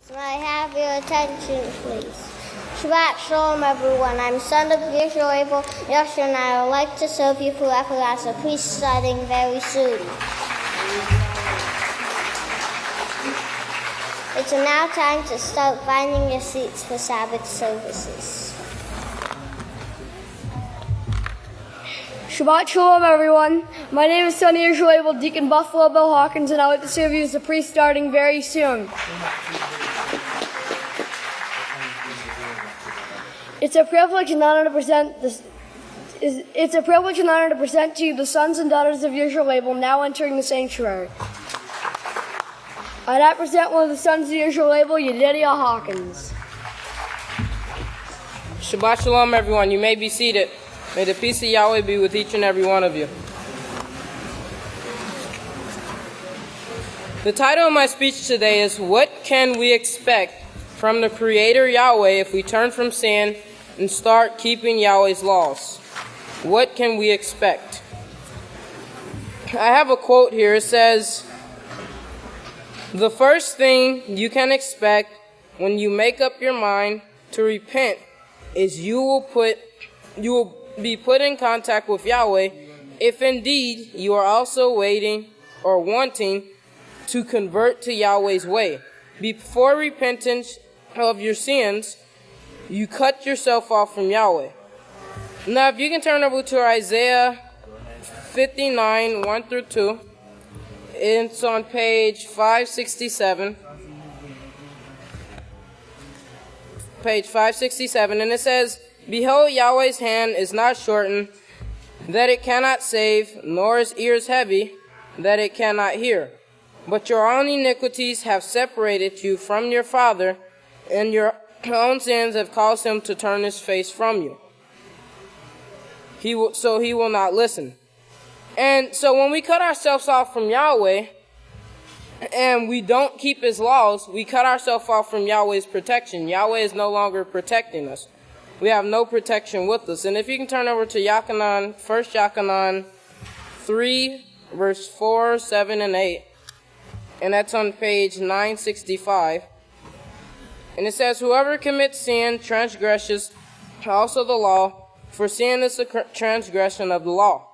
May I have your attention, please? Shabbat Shalom, everyone. I'm son of Yeshua Abel, Yeshua, and I would like to serve you forever as a priest starting very soon. It's now time to start finding your seats for Sabbath services. Shabbat Shalom, everyone. My name is Sonny Yeshua Abel, Deacon Buffalo Bill Hawkins, and I would like to serve you as a priest starting very soon. It's a privilege and honor to present to you the sons and daughters of Yeshua Abel now entering the sanctuary. I now present one of the sons of Yeshua Abel, Yedidiah Hawkins. Shabbat Shalom, everyone. You may be seated. May the peace of Yahweh be with each and every one of you. The title of my speech today is, What Can We Expect from the Creator Yahweh if we turn from sin and start keeping Yahweh's laws? What can we expect? I have a quote here. It says, the first thing you can expect when you make up your mind to repent is you will be put in contact with Yahweh if indeed you are also waiting or wanting to convert to Yahweh's way. Before repentance of your sins, you cut yourself off from Yahweh. Now, if you can turn over to Isaiah 59, 1 through 2. It's on page 567. Page 567, and it says, Behold, Yahweh's hand is not shortened, that it cannot save, nor his ears heavy, that it cannot hear. But your own iniquities have separated you from your Father, and your own sins have caused him to turn his face from you. He will not listen. And so when we cut ourselves off from Yahweh, and we don't keep his laws, we cut ourselves off from Yahweh's protection. Yahweh is no longer protecting us. We have no protection with us. And if you can turn over to Yachanan, 1 Yachanan 3, verse 4, 7, and 8. And that's on page 965. And it says, Whoever commits sin transgresses also the law, for sin is the transgression of the law.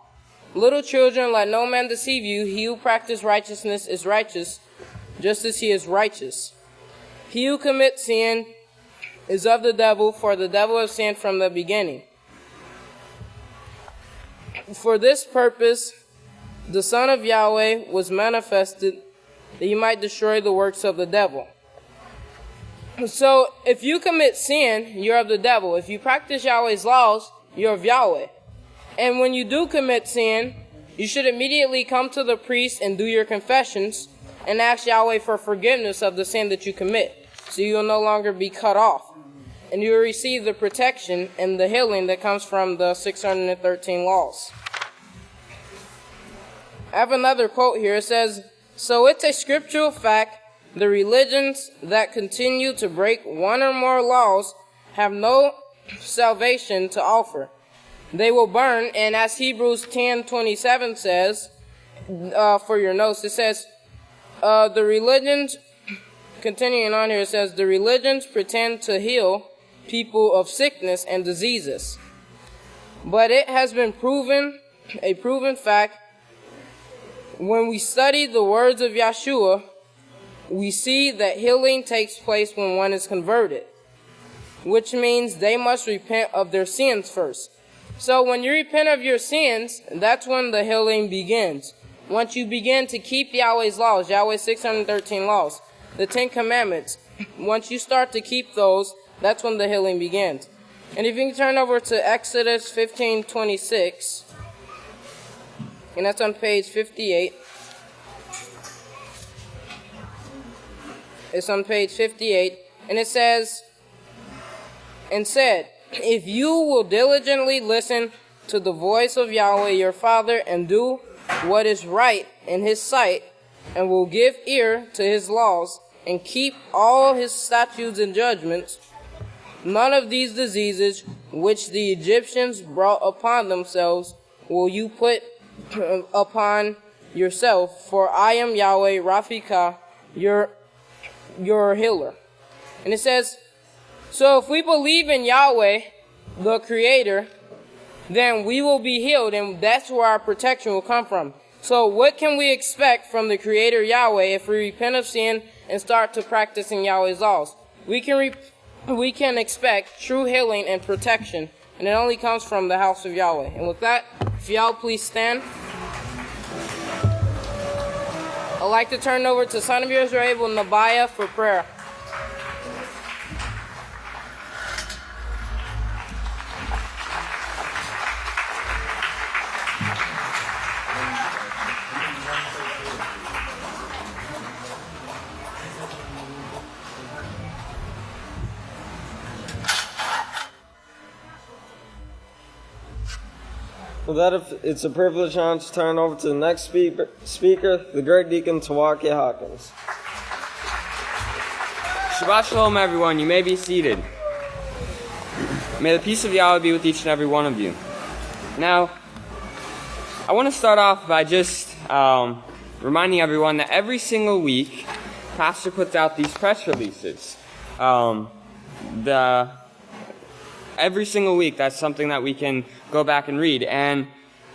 Little children, let no man deceive you. He who practices righteousness is righteous, just as he is righteous. He who commits sin is of the devil, for the devil has sinned from the beginning. For this purpose, the Son of Yahweh was manifested, that he might destroy the works of the devil. So, if you commit sin, you're of the devil. If you practice Yahweh's laws, you're of Yahweh. And when you do commit sin, you should immediately come to the priest and do your confessions and ask Yahweh for forgiveness of the sin that you commit. So you'll no longer be cut off. And you will receive the protection and the healing that comes from the 613 laws. I have another quote here. It says, So it's a scriptural fact, the religions that continue to break one or more laws have no salvation to offer. They will burn, and as Hebrews 10:27 says, for your notes, it says, the religions, continuing on here, it says, the religions pretend to heal people of sickness and diseases. But it has been a proven fact, when we study the words of Yeshua, we see that healing takes place when one is converted, which means they must repent of their sins first. So when you repent of your sins, that's when the healing begins. Once you begin to keep Yahweh's laws, Yahweh's 613 laws, the 10 commandments, once you start to keep those, that's when the healing begins. And if you can turn over to Exodus 15:26, and that's on page 58. It's on page 58, and it says, and said, If you will diligently listen to the voice of Yahweh your Father and do what is right in his sight, and will give ear to his laws and keep all his statutes and judgments, none of these diseases which the Egyptians brought upon themselves will you put upon yourself, for I am Yahweh Rafika, your healer. And it says, so if we believe in Yahweh, the Creator, then we will be healed, and that's where our protection will come from. So what can we expect from the Creator Yahweh if we repent of sin and start to practicing Yahweh's laws? We can expect true healing and protection, and it only comes from the house of Yahweh. And with that, if y'all please stand. I'd like to turn over to Son of Yahweh, Nabiah, for prayer. With that, it's a privilege now to turn over to the next speaker, the Great Deacon Tawaki Hawkins. Shabbat Shalom, everyone. You may be seated. May the peace of Yahweh be with each and every one of you. Now, I want to start off by just reminding everyone that every single week, Pastor puts out these press releases. Every single week, that's something that we can go back and read. And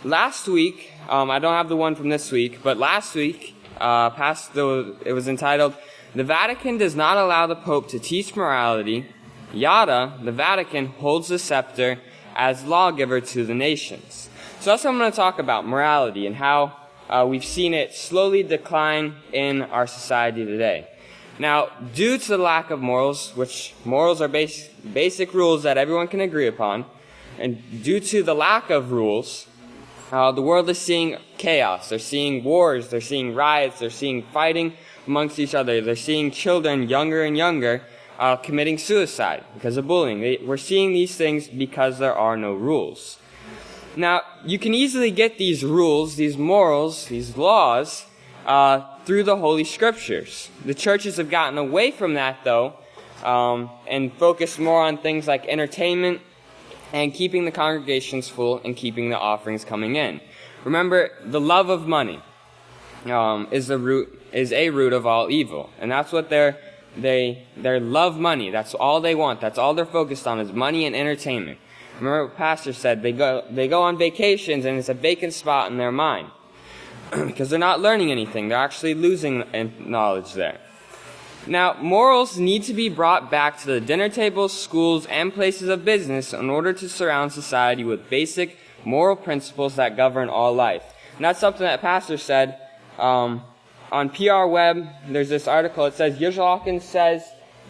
last week, I don't have the one from this week, but last week, it was entitled, "The Vatican does not allow the Pope to teach morality. Yada, the Vatican holds the scepter as lawgiver to the nations." So that's what I'm going to talk about, morality, and how we've seen it slowly decline in our society today. Now, due to the lack of morals, which morals are basic rules that everyone can agree upon, and due to the lack of rules, the world is seeing chaos. They're seeing wars, they're seeing riots, they're seeing fighting amongst each other. They're seeing children younger and younger committing suicide because of bullying. We're seeing these things because there are no rules. Now, you can easily get these rules, these morals, these laws, through the Holy Scriptures. The churches have gotten away from that, though, and focused more on things like entertainment and keeping the congregations full and keeping the offerings coming in. Remember, the love of money is a root of all evil, and that's what they love money. That's all they want. That's all they're focused on is money and entertainment. Remember what Pastor said? They go on vacations, and it's a vacant spot in their mind. Because they're not learning anything. They're actually losing knowledge there. Now, morals need to be brought back to the dinner tables, schools, and places of business in order to surround society with basic moral principles that govern all life. And that's something that Pastor said on PR Web. There's this article. It says, Yahweh Hawkins says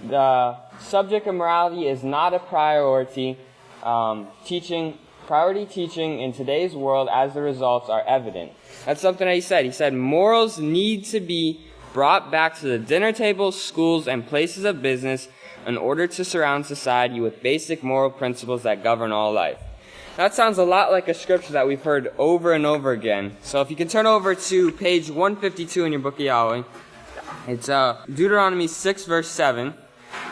the subject of morality is not a priority. Priority teaching in today's world as the results are evident. That's something that he said. He said morals need to be brought back to the dinner tables, schools, and places of business in order to surround society with basic moral principles that govern all life. That sounds a lot like a scripture that we've heard over and over again. So if you can turn over to page 152 in your book of Yahweh. It's Deuteronomy 6 verse 7.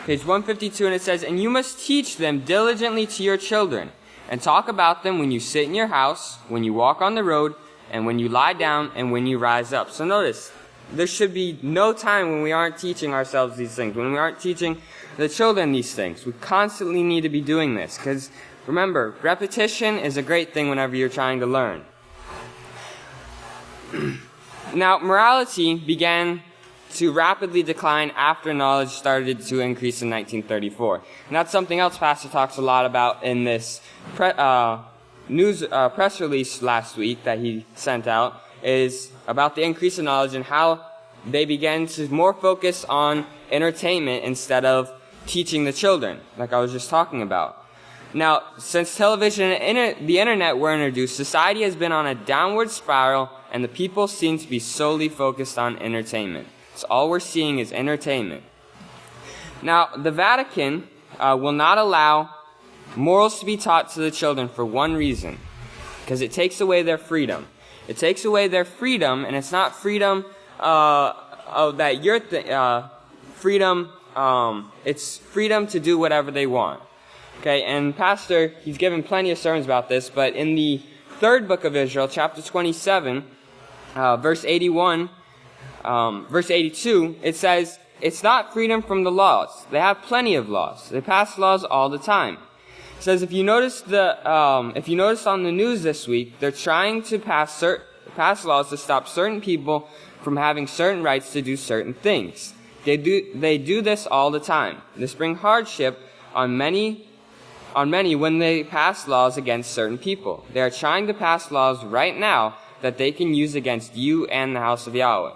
Page 152, and it says, "And you must teach them diligently to your children, and talk about them when you sit in your house, when you walk on the road, and when you lie down, and when you rise up." So notice, there should be no time when we aren't teaching ourselves these things, when we aren't teaching the children these things. We constantly need to be doing this, because remember, repetition is a great thing whenever you're trying to learn. Now, morality began to rapidly decline after knowledge started to increase in 1934. And that's something else Pastor talks a lot about in this press release last week that he sent out, is about the increase in knowledge and how they began to more focus on entertainment instead of teaching the children, like I was just talking about. Now, since television and the internet were introduced, society has been on a downward spiral, and the people seem to be solely focused on entertainment. So all we're seeing is entertainment. Now, the Vatican will not allow morals to be taught to the children for one reason, because it takes away their freedom. It takes away their freedom, and it's not freedom it's freedom to do whatever they want. Okay, and Pastor, he's given plenty of sermons about this, but in the third book of Israel, chapter 27, verse 81, verse 82, it says, it's not freedom from the laws. They have plenty of laws. They pass laws all the time. It says if you notice on the news this week, they're trying to pass laws to stop certain people from having certain rights to do certain things. They do this all the time. This brings hardship on many when they pass laws against certain people. They are trying to pass laws right now that they can use against you and the House of Yahweh.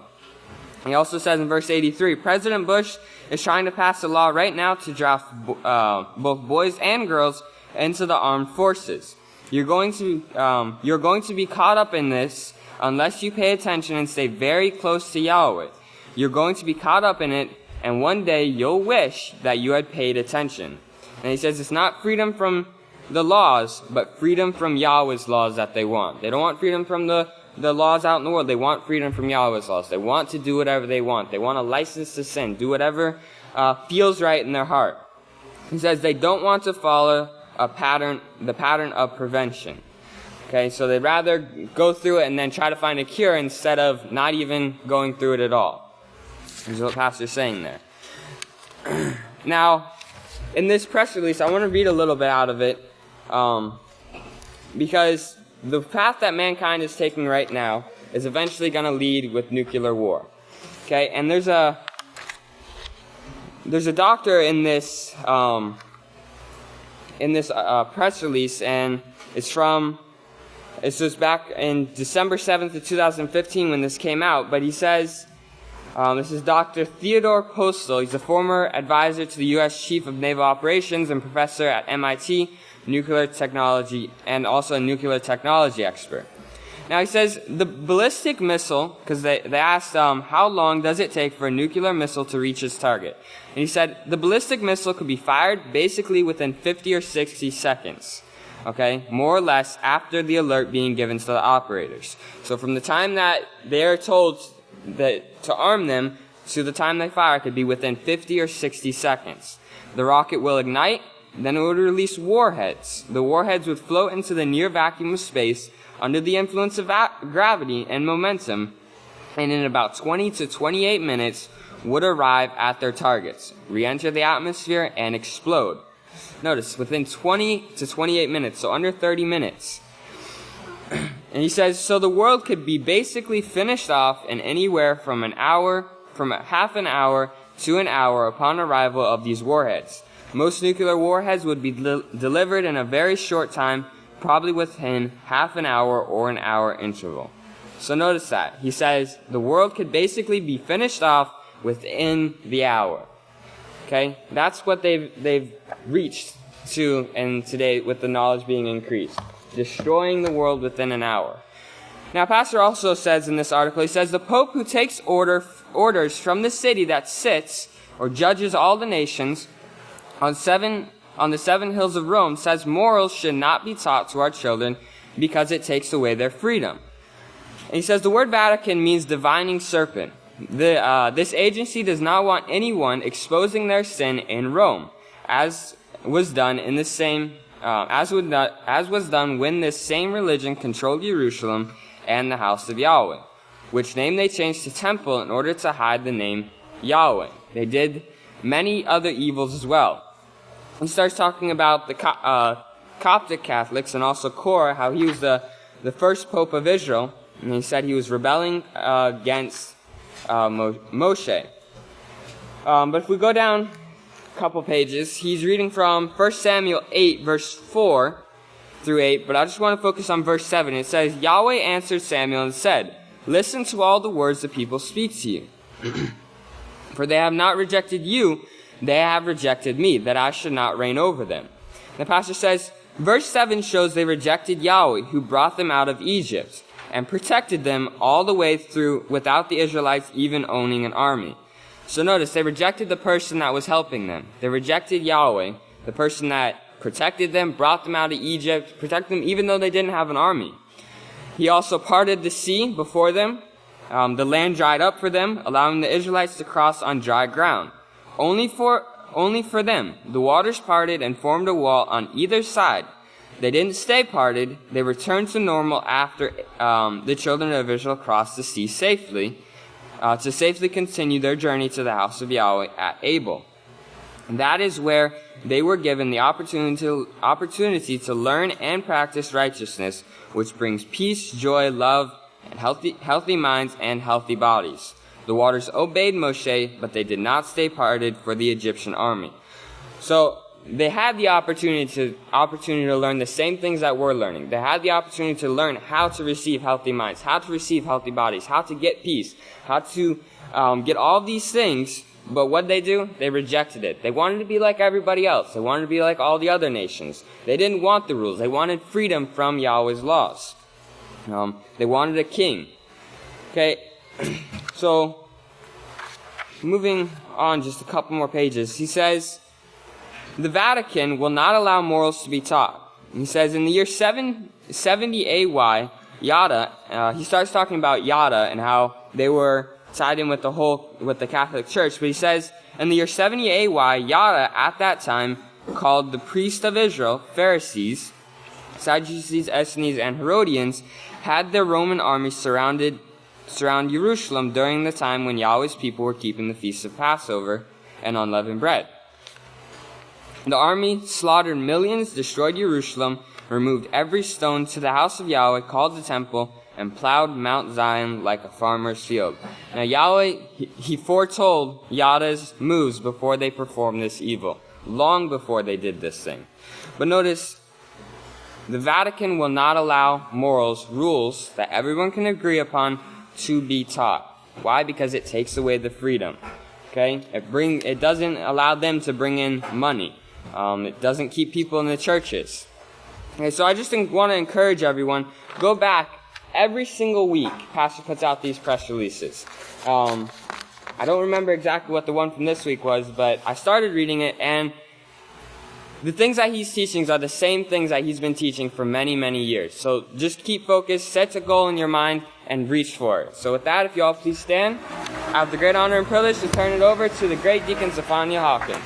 He also says in verse 83, President Bush is trying to pass a law right now to draft both boys and girls into the armed forces. You're going to be caught up in this unless you pay attention and stay very close to Yahweh. You're going to be caught up in it, and one day you'll wish that you had paid attention. And he says it's not freedom from the laws, but freedom from Yahweh's laws that they want. They don't want freedom from the laws out in the world. They want freedom from Yahweh's laws. They want to do whatever they want. They want a license to sin, do whatever feels right in their heart. He says they don't want to follow the pattern of prevention. Okay, so they'd rather go through it and then try to find a cure instead of not even going through it at all. This is what Pastor's saying there. Now, in this press release, I want to read a little bit out of it, because the path that mankind is taking right now is eventually going to lead with nuclear war. Okay, and there's a doctor in this press release, and it's just back in December 7th of 2015 when this came out, but he says, this is Dr. Theodore Postel. He's a former advisor to the U.S. Chief of Naval Operations and professor at MIT, nuclear technology, and also a nuclear technology expert. Now he says the ballistic missile, because they asked how long does it take for a nuclear missile to reach its target. And he said the ballistic missile could be fired basically within 50 or 60 seconds. Okay, more or less after the alert being given to the operators. So from the time that they are told that to arm them to the time they fire could be within 50 or 60 seconds. The rocket will ignite, then it would release warheads. The warheads would float into the near vacuum of space under the influence of gravity and momentum, and in about 20 to 28 minutes would arrive at their targets, re-enter the atmosphere, and explode. Notice, within 20 to 28 minutes, so under 30 minutes. And he says, so the world could be basically finished off in anywhere from half an hour to an hour upon arrival of these warheads. Most nuclear warheads would be delivered in a very short time, probably within half an hour or an hour interval. So notice that. He says the world could basically be finished off within the hour. Okay? That's what they've reached to, and today with the knowledge being increased. Destroying the world within an hour. Now, Pastor also says in this article, he says, the Pope who takes orders from the city that sits or judges all the nations on the 7 hills of Rome says morals should not be taught to our children because it takes away their freedom. And he says the word Vatican means divining serpent. This agency does not want anyone exposing their sin in Rome, as was done in the same as was done when this same religion controlled Jerusalem and the House of Yahweh, which name they changed to temple in order to hide the name Yahweh. They did many other evils as well. He starts talking about the Coptic Catholics and also Korah, how he was the first Pope of Israel, and he said he was rebelling against Moshe. But if we go down couple pages, he's reading from 1 Samuel 8 verse 4 through 8, but I just want to focus on verse 7. It says, Yahweh answered Samuel and said, listen to all the words the people speak to you. For they have not rejected you, they have rejected me, that I should not reign over them. The pastor says, verse 7 shows they rejected Yahweh, who brought them out of Egypt, and protected them all the way through without the Israelites even owning an army. So notice, they rejected the person that was helping them. They rejected Yahweh, the person that protected them, brought them out of Egypt, protected them even though they didn't have an army. He also parted the sea before them. The land dried up for them, allowing the Israelites to cross on dry ground. Only for them, the waters parted and formed a wall on either side. They didn't stay parted. They returned to normal after the children of Israel crossed the sea safely. to safely continue their journey to the house of Yahweh at Abel. And that is where they were given the opportunity to learn and practice righteousness, which brings peace, joy, love, and healthy minds and healthy bodies. The waters obeyed Moshe, but they did not stay parted for the Egyptian army. So they had the opportunity to learn the same things that we're learning. They had the opportunity to learn how to receive healthy minds, how to receive healthy bodies, how to get peace, how to get all these things. But what they do? They rejected it. They wanted to be like everybody else. They wanted to be like all the other nations. They didn't want the rules. They wanted freedom from Yahweh's laws. They wanted a king. Okay, so moving on just a couple more pages. He says, the Vatican will not allow morals to be taught. He says in the year 770 AY, Yada, he starts talking about Yada and how they were tied in with the Catholic Church. But he says, in the year 70 AY, Yada at that time called the priests of Israel, Pharisees, Sadducees, Essenes, and Herodians, had their Roman army surround Jerusalem during the time when Yahweh's people were keeping the feast of Passover and unleavened bread. The army slaughtered millions, destroyed Jerusalem, removed every stone to the house of Yahweh, called the temple, and plowed Mount Zion like a farmer's field. Now Yahweh, he foretold Yada's moves before they performed this evil, long before they did this thing. But notice, the Vatican will not allow morals, rules that everyone can agree upon to be taught. Why? Because it takes away the freedom. Okay? It doesn't allow them to bring in money. It doesn't keep people in the churches. Okay, so I just want to encourage everyone, go back every single week. Pastor puts out these press releases. I don't remember exactly what the one from this week was, but I started reading it, and the things that he's teaching are the same things that he's been teaching for many, many years. So just keep focused, set a goal in your mind, and reach for it. So with that, if you all please stand, I have the great honor and privilege to turn it over to the great Deacon Zephaniah Hawkins.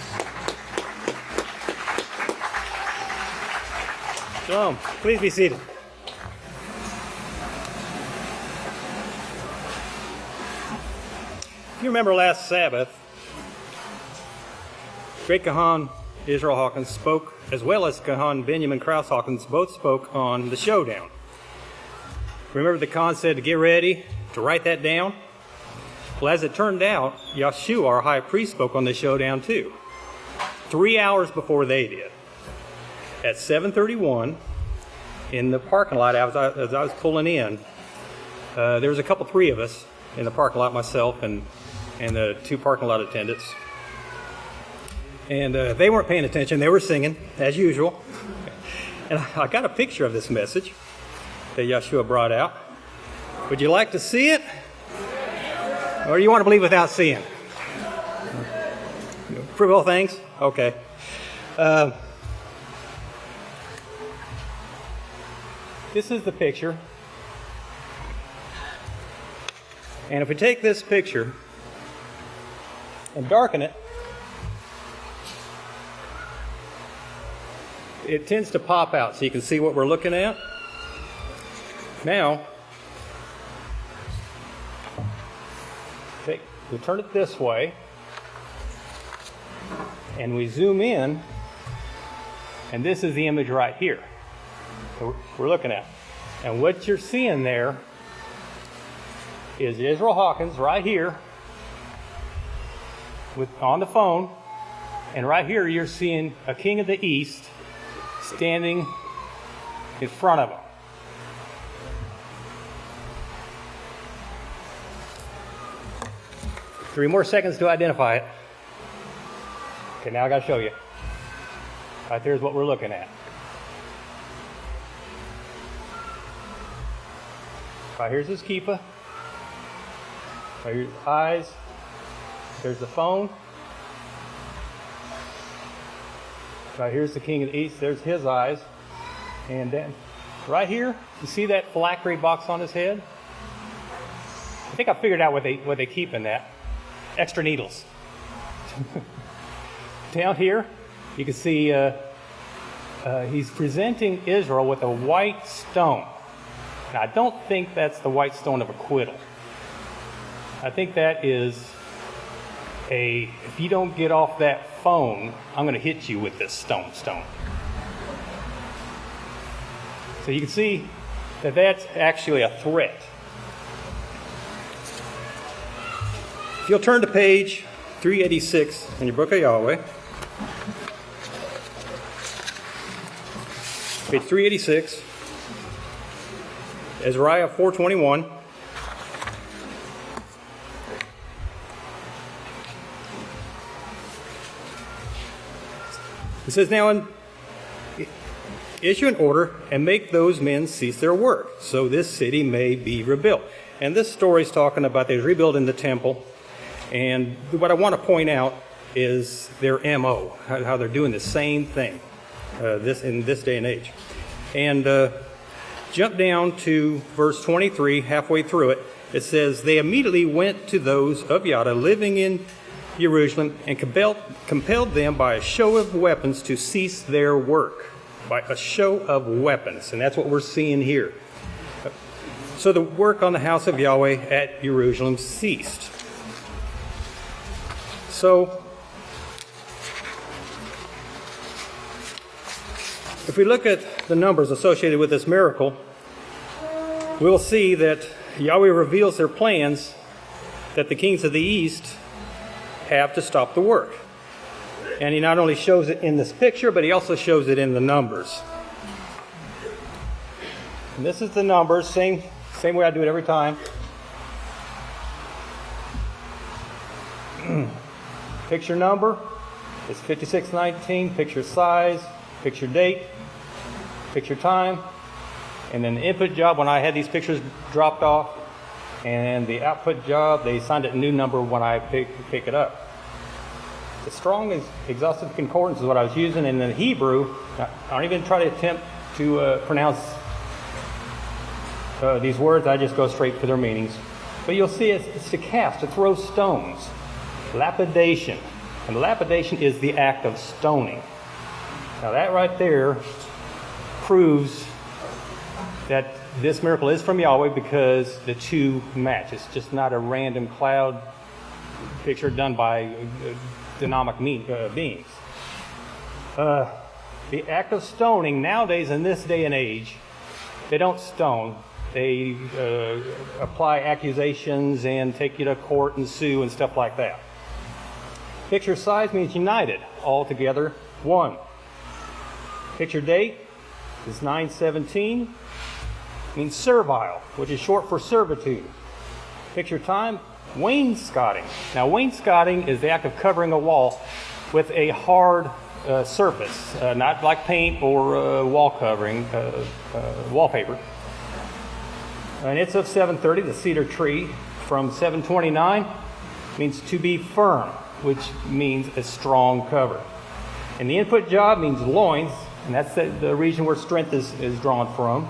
Shalom. Please be seated. You remember last Sabbath, Great Kohan Israel Hawkins spoke, as well as Kohan Benjamin Krause Hawkins, both spoke on the showdown. Remember the Kohan said to get ready to write that down? Well, as it turned out, Yeshua, our high priest, spoke on the showdown too, 3 hours before they did. At 7:31, in the parking lot, as I was pulling in, there was three of us in the parking lot, myself and the two parking lot attendants. And they weren't paying attention. They were singing, as usual. And I got a picture of this message that Yeshua brought out. Would you like to see it? Or do you want to believe without seeing? Prove all things? Okay. This is the picture. And if we take this picture and darken it, it tends to pop out so you can see what we're looking at. Now, we turn it this way, and we zoom in, and this is the image right here that we're looking at. And what you're seeing there is Israel Hawkins right here on the phone, and right here you're seeing a king of the East standing in front of him. Three more seconds to identify it. Okay, now I got to show you. Right there's what we're looking at. Right here's his kippah. Right here's his eyes. There's the phone. Right here's the king of the East. There's his eyes. And then right here, you see that phylactery box on his head? I think I figured out what they keep in that. Extra needles. Down here, you can see he's presenting Israel with a white stone. Now, I don't think that's the white stone of acquittal. I think that is if you don't get off that phone, I'm going to hit you with this stone. So you can see that that's actually a threat. If you'll turn to page 386 in your book of Yahweh, page 386, Ezra 4:21. It says, now issue an order and make those men cease their work, so this city may be rebuilt. And this story is talking about they're rebuilding the temple. And what I want to point out is their MO, how they're doing the same thing in this day and age. And jump down to verse 23, halfway through it. It says, they immediately went to those of Yada living in Jerusalem and compelled them by a show of weapons to cease their work. By a show of weapons. And that's what we're seeing here. So the work on the house of Yahweh at Jerusalem ceased. So if we look at the numbers associated with this miracle, we'll see that Yahweh reveals their plans that the kings of the east have to stop the work. And he not only shows it in this picture, but he also shows it in the numbers. And this is the numbers, same way I do it every time. Picture number is 5619, picture size, picture date, picture time, and then the input job when I had these pictures dropped off, and the output job, they assigned it a new number when I pick it up. The strong exhaustive concordance is what I was using, and in Hebrew, I don't even try to attempt to pronounce these words. I just go straight for their meanings. But you'll see it's to cast, to throw stones. Lapidation. And lapidation is the act of stoning. Now that right there proves that this miracle is from Yahweh because the two match. It's just not a random cloud picture done by dynamic beings. The act of stoning nowadays in this day and age, they don't stone. They apply accusations and take you to court and sue and stuff like that. Picture size means united, all together, one. Picture date is 9/17, means servile, which is short for servitude. Picture time, wainscoting. Now wainscoting is the act of covering a wall with a hard surface, not like paint or wall covering, wallpaper. And it's of 730, the cedar tree. From 729 means to be firm, which means a strong cover. And the input job means loins, and that's the region where strength is drawn from.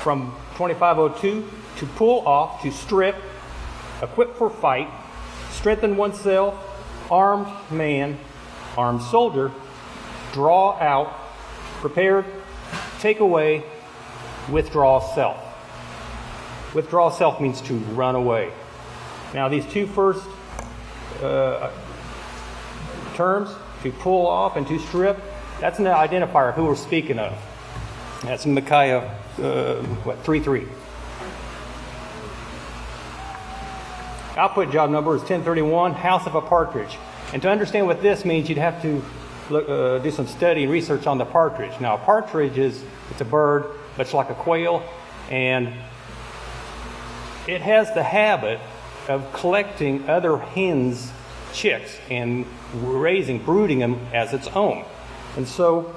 From 2502, to pull off, to strip, equip for fight, strengthen oneself, armed man, armed soldier, draw out, prepared, take away, withdraw self. Withdraw self means to run away. Now these two first terms, to pull off and to strip, that's an identifier of who we're speaking of. That's in Micaiah 3:3. Output job number is 1031, house of a partridge. And to understand what this means, you'd have to do some study and research on the partridge. Now a partridge it's a bird, much like a quail, and it has the habit of collecting other hens' chicks and brooding them as its own. And so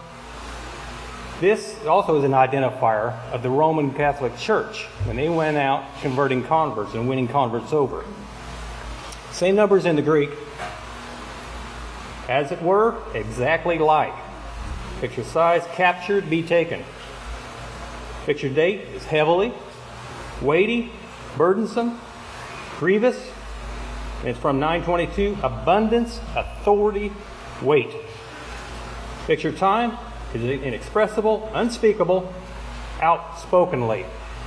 this also is an identifier of the Roman Catholic Church when they went out converting converts and winning converts over. Same numbers in the Greek. As it were, exactly like. Picture size, captured, be taken. Picture date is heavily, weighty, burdensome, grievous. It's from 922, abundance, authority, weight. Picture time is inexpressible, unspeakable, outspokenly.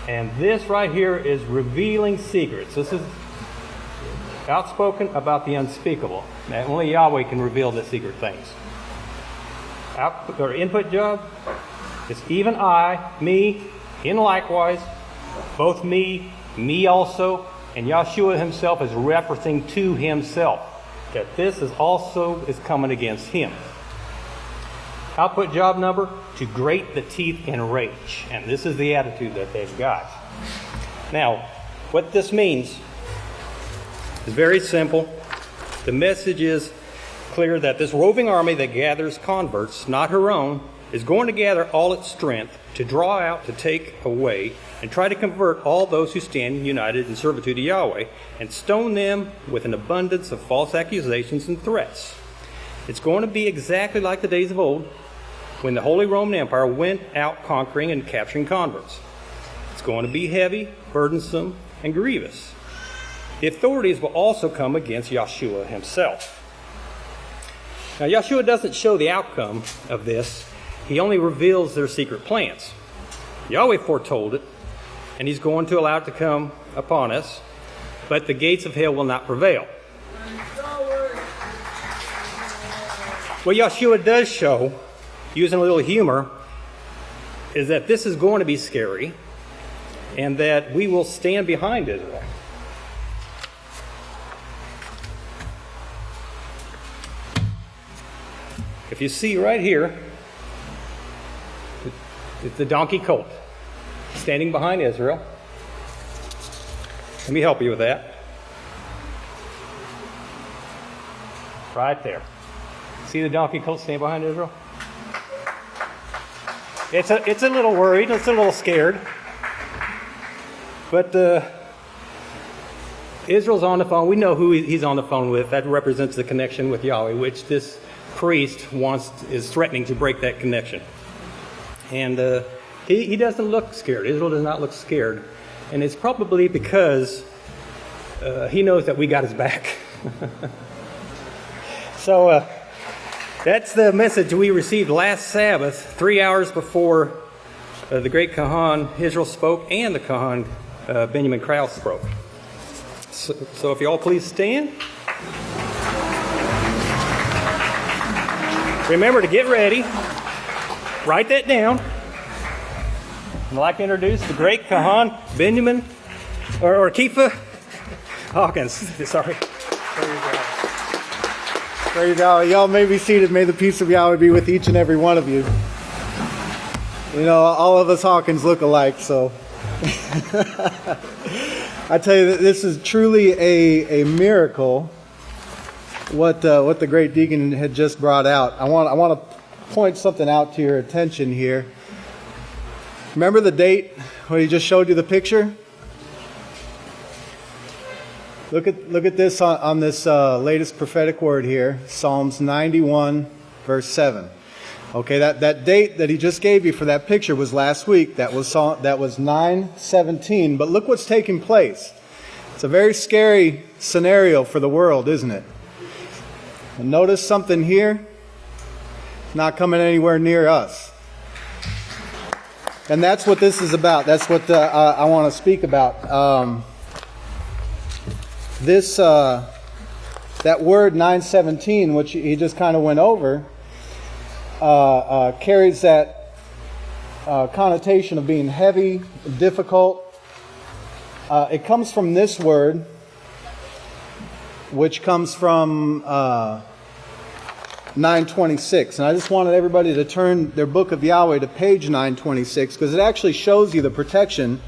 And this right here is revealing secrets. This is outspoken about the unspeakable. Now, only Yahweh can reveal the secret things. Input job is even I, me, in likewise, both me also, and Yahshua himself is referencing to himself that this is also coming against him. Output job number, to grate the teeth in rage. And this is the attitude that they've got. Now, what this means is very simple. The message is clear that this roving army that gathers converts, not her own, is going to gather all its strength to draw out, to take away, and try to convert all those who stand united in servitude to Yahweh, and stone them with an abundance of false accusations and threats. It's going to be exactly like the days of old, when the Holy Roman Empire went out conquering and capturing converts. It's going to be heavy, burdensome, and grievous. The authorities will also come against Yahshua himself. Now, Yahshua doesn't show the outcome of this. He only reveals their secret plans. Yahweh foretold it, and he's going to allow it to come upon us, but the gates of hell will not prevail. What Yahshua does show, using a little humor, is that this is going to be scary, and that we will stand behind Israel. If you see right here, it's the donkey colt standing behind Israel. Let me help you with that. Right there. See the donkey colt standing behind Israel? It's a little worried. It's a little scared. But Israel's on the phone. We know who he's on the phone with. That represents the connection with Yahweh, which this priest is threatening to break that connection. And he doesn't look scared. Israel does not look scared. And it's probably because he knows that we got his back. So that's the message we received last Sabbath, 3 hours before the Great Kohan Israel spoke and the Kohan Benjamin Krause spoke. So if you all please stand. Remember to get ready. Write that down. I'd like to introduce the Great Kohan Benjamin or Kifa Hawkins. Sorry. Praise Yahweh. Y'all may be seated. May the peace of Yahweh be with each and every one of you. You know, all of us Hawkins look alike, so I tell you that this is truly a miracle. What the great deacon had just brought out. I want to point something out to your attention here. Remember the date when he just showed you the picture? Look at this on this latest prophetic word here, Psalms 91, verse 7. Okay, that date that he just gave you for that picture was last week. That was 9/17. But look what's taking place. It's a very scary scenario for the world, isn't it? And notice something here. It's not coming anywhere near us. And that's what this is about. That's what I want to speak about. That word 9:17, which he just kind of went over, carries that connotation of being heavy, difficult. It comes from this word, which comes from 926. And I just wanted everybody to turn their book of Yahweh to page 926, because it actually shows you the protection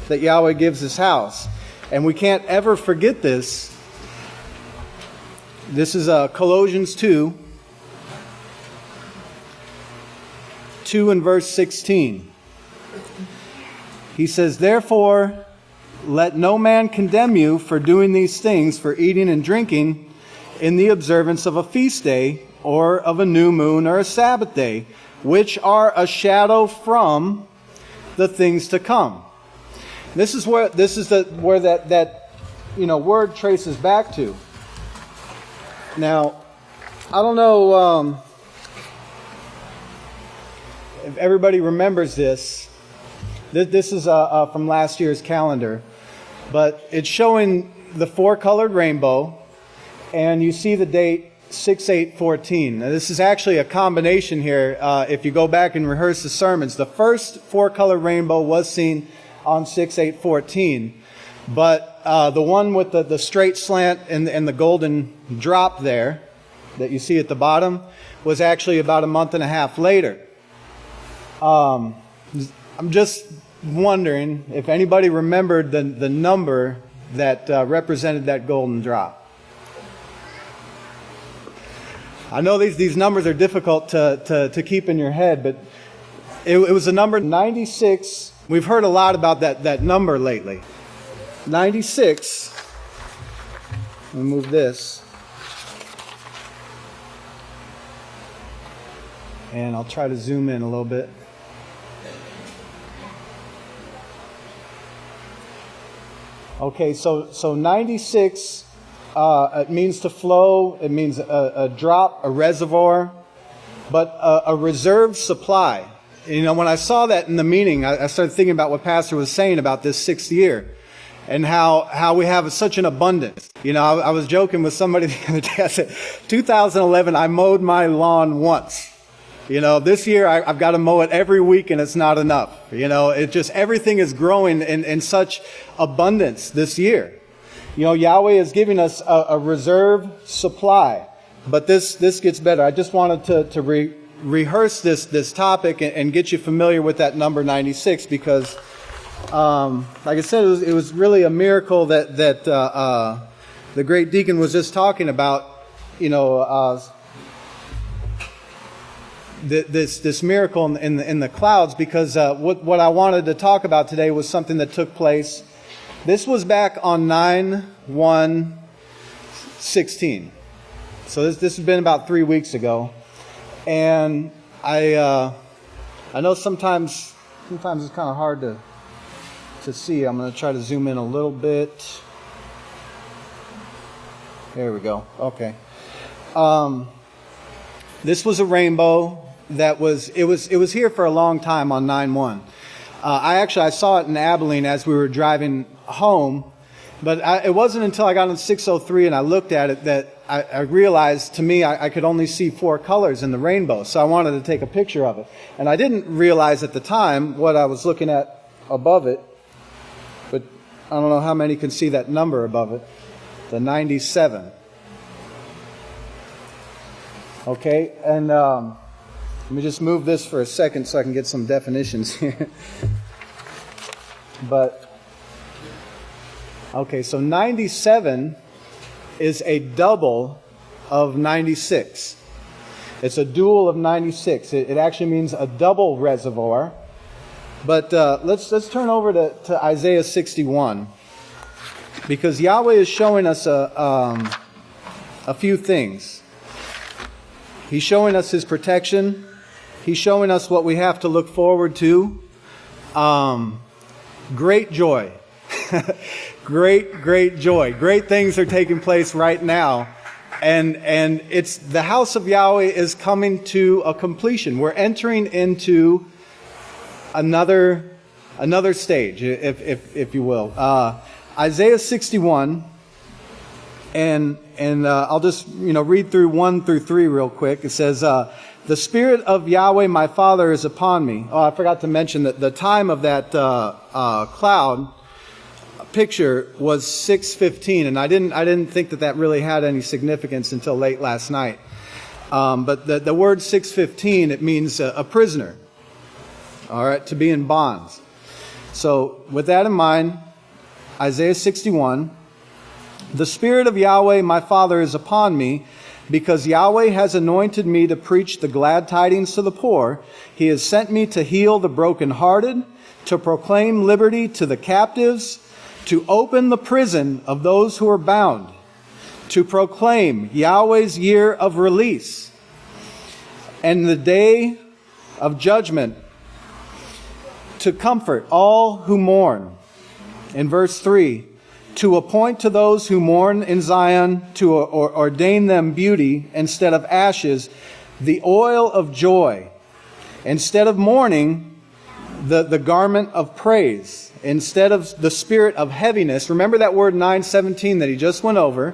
that Yahweh gives his house. And we can't ever forget this. This is Colossians 2 and verse 16. He says, "Therefore, let no man condemn you for doing these things, for eating and drinking in the observance of a feast day, or of a new moon, or a Sabbath day, which are a shadow from the things to come." This is where that word traces back to. Now, I don't know if everybody remembers this. This is from last year's calendar, but it's showing the four-colored rainbow, and you see the date 6/8/14. Now, this is actually a combination here. If you go back and rehearse the sermons, the first four-colored rainbow was seen on 6/8/14, but the one with the straight slant and the golden drop there that you see at the bottom was actually about a month and a half later. I'm just wondering if anybody remembered the number that represented that golden drop. I know these numbers are difficult to keep in your head, but it was the number 96. We've heard a lot about that number lately. 96. Let me move this. And I'll try to zoom in a little bit. Okay, so 96, it means to flow, it means a drop, a reservoir, but a reserved supply. You know, when I saw that in the meaning, I started thinking about what Pastor was saying about this 6th year and how we have such an abundance. You know, I was joking with somebody the other day. I said, 2011, I mowed my lawn once. You know, this year I've got to mow it every week and it's not enough. You know, it just, everything is growing in such abundance this year. You know, Yahweh is giving us a reserve supply. But this gets better. I just wanted to rehearse this topic and get you familiar with that number 96 because, like I said, it was really a miracle that the great deacon was just talking about, you know, this miracle in the clouds, because what I wanted to talk about today was something that took place. This was back on 9/1/16. So this has been about 3 weeks ago, and I know sometimes it's kind of hard to see. I'm going to try to zoom in a little bit. There we go. Okay. This was a rainbow that was here for a long time on 9/1. I saw it in Abelin as we were driving home, but it wasn't until I got on 603 and I looked at it that I realized, to me, I could only see 4 colors in the rainbow. So I wanted to take a picture of it, and I didn't realize at the time what I was looking at above it. But I don't know how many can see that number above it, the 97. Okay, and let me just move this for a second so I can get some definitions here. But, okay, so 97 is a double of 96. It's a dual of 96. It actually means a double reservoir. But let's turn over to Isaiah 61, because Yahweh is showing us a few things. He's showing us His protection. He's showing us what we have to look forward to. Great joy. Great joy. Great things are taking place right now. And it's the House of Yahweh is coming to a completion. We're entering into another stage, if you will. Isaiah 61. And I'll just read through 1 through 3 real quick. It says, "The Spirit of Yahweh my Father is upon me." Oh, I forgot to mention that the time of that cloud picture was 6:15, and I didn't think that really had any significance until late last night. But the word 6:15, it means a prisoner. All right, to be in bonds. So with that in mind, Isaiah 61. "The Spirit of Yahweh my Father is upon me, because Yahweh has anointed me to preach the glad tidings to the poor. He has sent me to heal the brokenhearted, to proclaim liberty to the captives, to open the prison of those who are bound, to proclaim Yahweh's year of release, and the day of judgment, to comfort all who mourn." In verse 3, "To appoint to those who mourn in Zion, to ordain them beauty instead of ashes, the oil of joy instead of mourning, the garment of praise, instead of the spirit of heaviness. Remember that word 9:17 that he just went over.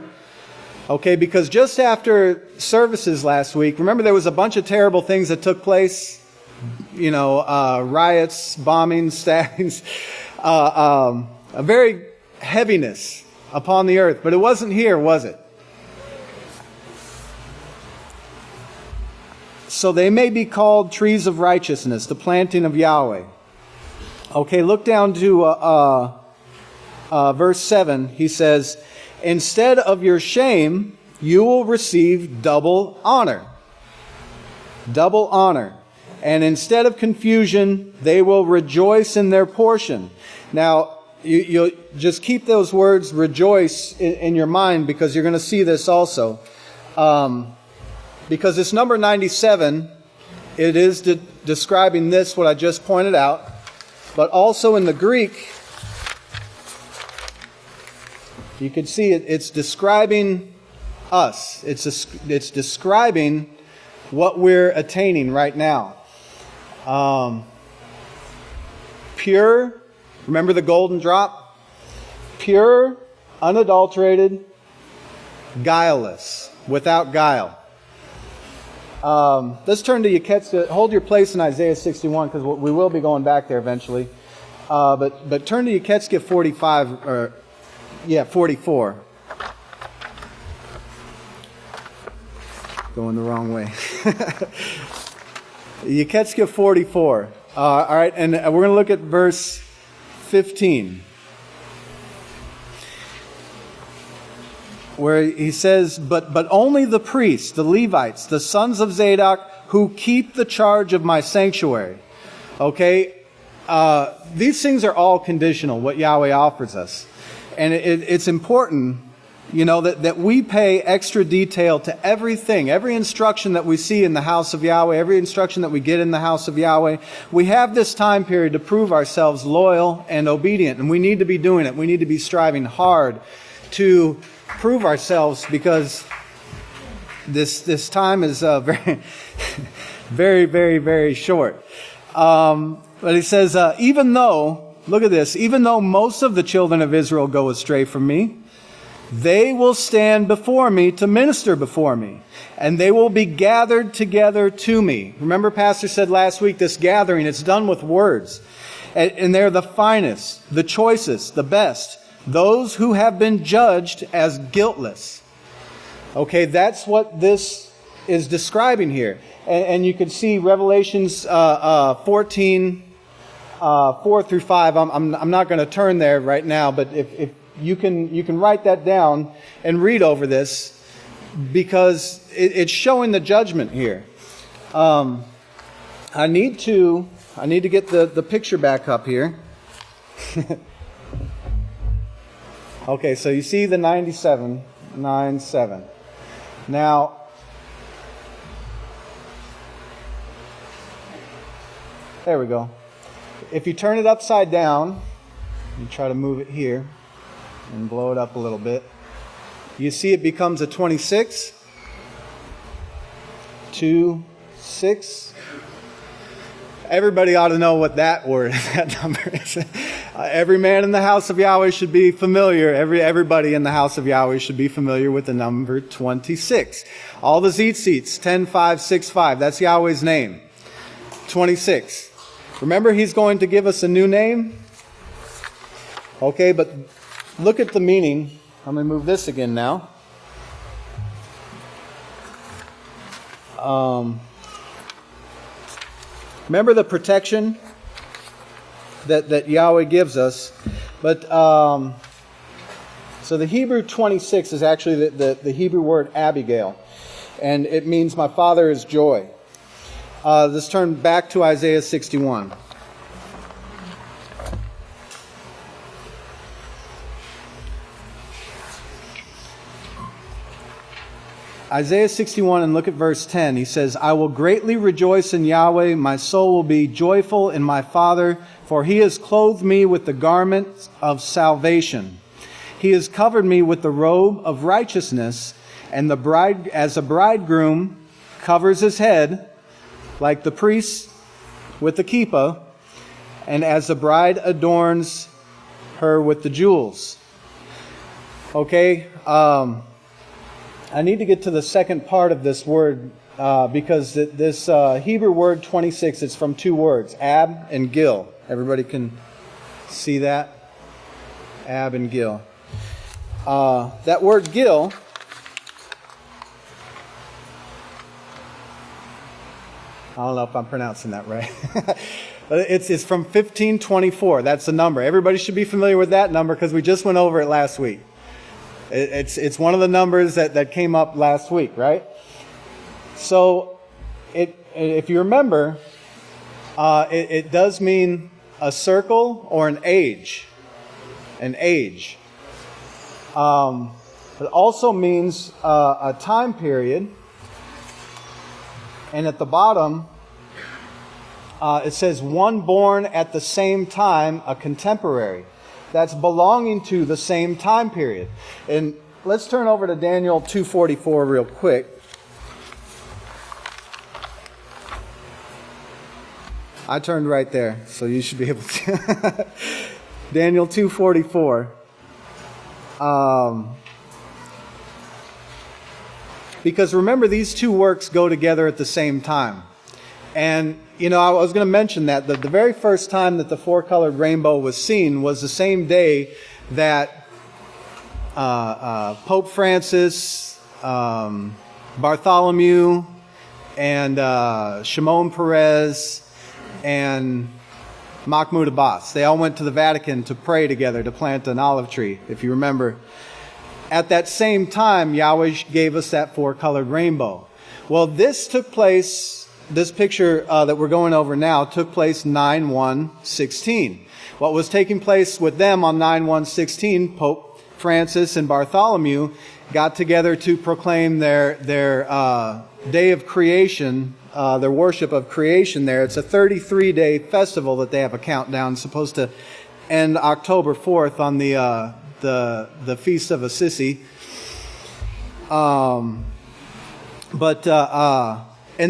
Okay, because just after services last week, remember there was a bunch of terrible things that took place. Riots, bombings, stabbings, a very heaviness upon the earth. But it wasn't here, was it? So they may be called trees of righteousness, the planting of Yahweh. Okay, look down to verse 7. He says, instead of your shame, you will receive double honor. Double honor. And instead of confusion, they will rejoice in their portion. Now, you'll just keep those words, rejoice, in your mind, because you're going to see this also. Because it's number 97, it is describing this, what I just pointed out. But also in the Greek, you can see it's describing us. It's describing what we're attaining right now. Pure, remember the golden drop? Pure, unadulterated, guileless, without guile. Let's turn to Yeketska. Hold your place in Isaiah 61, because we will be going back there eventually. But turn to Yeketska 44. Going the wrong way. Yeketska 44. All right, and we're going to look at verse 15. Where he says, but only the priests, the Levites, the sons of Zadok, who keep the charge of my sanctuary. Okay? These things are all conditional, what Yahweh offers us. And it's important, that we pay extra detail to everything, every instruction that we see in the house of Yahweh, every instruction that we get in the house of Yahweh. We have this time period to prove ourselves loyal and obedient, and we need to be doing it. We need to be striving hard to prove ourselves, because this time is very, very, very, very short. But he says, even though most of the children of Israel go astray from me, they will stand before me to minister before me, and they will be gathered together to me. Remember, Pastor said last week, this gathering, it's done with words. And they're the finest, the choicest, the best, those who have been judged as guiltless. Okay, that's what this is describing here. And you can see Revelations 14, 4 through 5. I'm not going to turn there right now, but if you can write that down and read over this, because it's showing the judgment here. I need to get the picture back up here. Okay, so you see the 97. Now, there we go. If you turn it upside down, you try to move it here and blow it up a little bit, you see it becomes a 26, 2, 6. Everybody ought to know what that number is. Every man in the house of Yahweh should be familiar. Everybody in the house of Yahweh should be familiar with the number 26. All the Zitzites, 10, 5, 6, 5. That's Yahweh's name. 26. Remember, He's going to give us a new name. Okay, but look at the meaning. I'm going to move this again now. Remember the protection that Yahweh gives us. But so the Hebrew 26 is actually the Hebrew word Abigail. And it means my father is joy. Let's turn back to Isaiah 61. Isaiah 61, and look at verse 10. He says, I will greatly rejoice in Yahweh. My soul will be joyful in my Father, for He has clothed me with the garment of salvation. He has covered me with the robe of righteousness, and as a bridegroom covers his head, like the priest with the kippah, and as the bride adorns her with the jewels. Okay, I need to get to the second part of this word because this Hebrew word 26, it's from two words, ab and gil. Everybody can see that? Ab and gil. That word gil, I don't know if I'm pronouncing that right. It's from 1524. That's the number. Everybody should be familiar with that number because we just went over it last week. It's one of the numbers that came up last week, right? So, if you remember, it does mean a circle or an age. An age. It also means a time period. And at the bottom, it says one born at the same time, a contemporary. That's belonging to the same time period. And let's turn over to Daniel 2:44 real quick. I turned right there, so you should be able to. Daniel 2:44. Because remember, these two works go together at the same time. And, you know, I was going to mention that the very first time that the four-colored rainbow was seen was the same day that Pope Francis, Bartholomew, and Shimon Peres, and Mahmoud Abbas. They all went to the Vatican to pray together to plant an olive tree, if you remember. At that same time, Yahweh gave us that four-colored rainbow. Well, this took place, this picture that we're going over now took place 9/1/16. What was taking place with them on 9/1/16, Pope Francis and Bartholomew got together to proclaim their day of creation, their worship of creation there. It's a 33-day festival that they have a countdown, supposed to end October 4th on the Feast of Assisi. And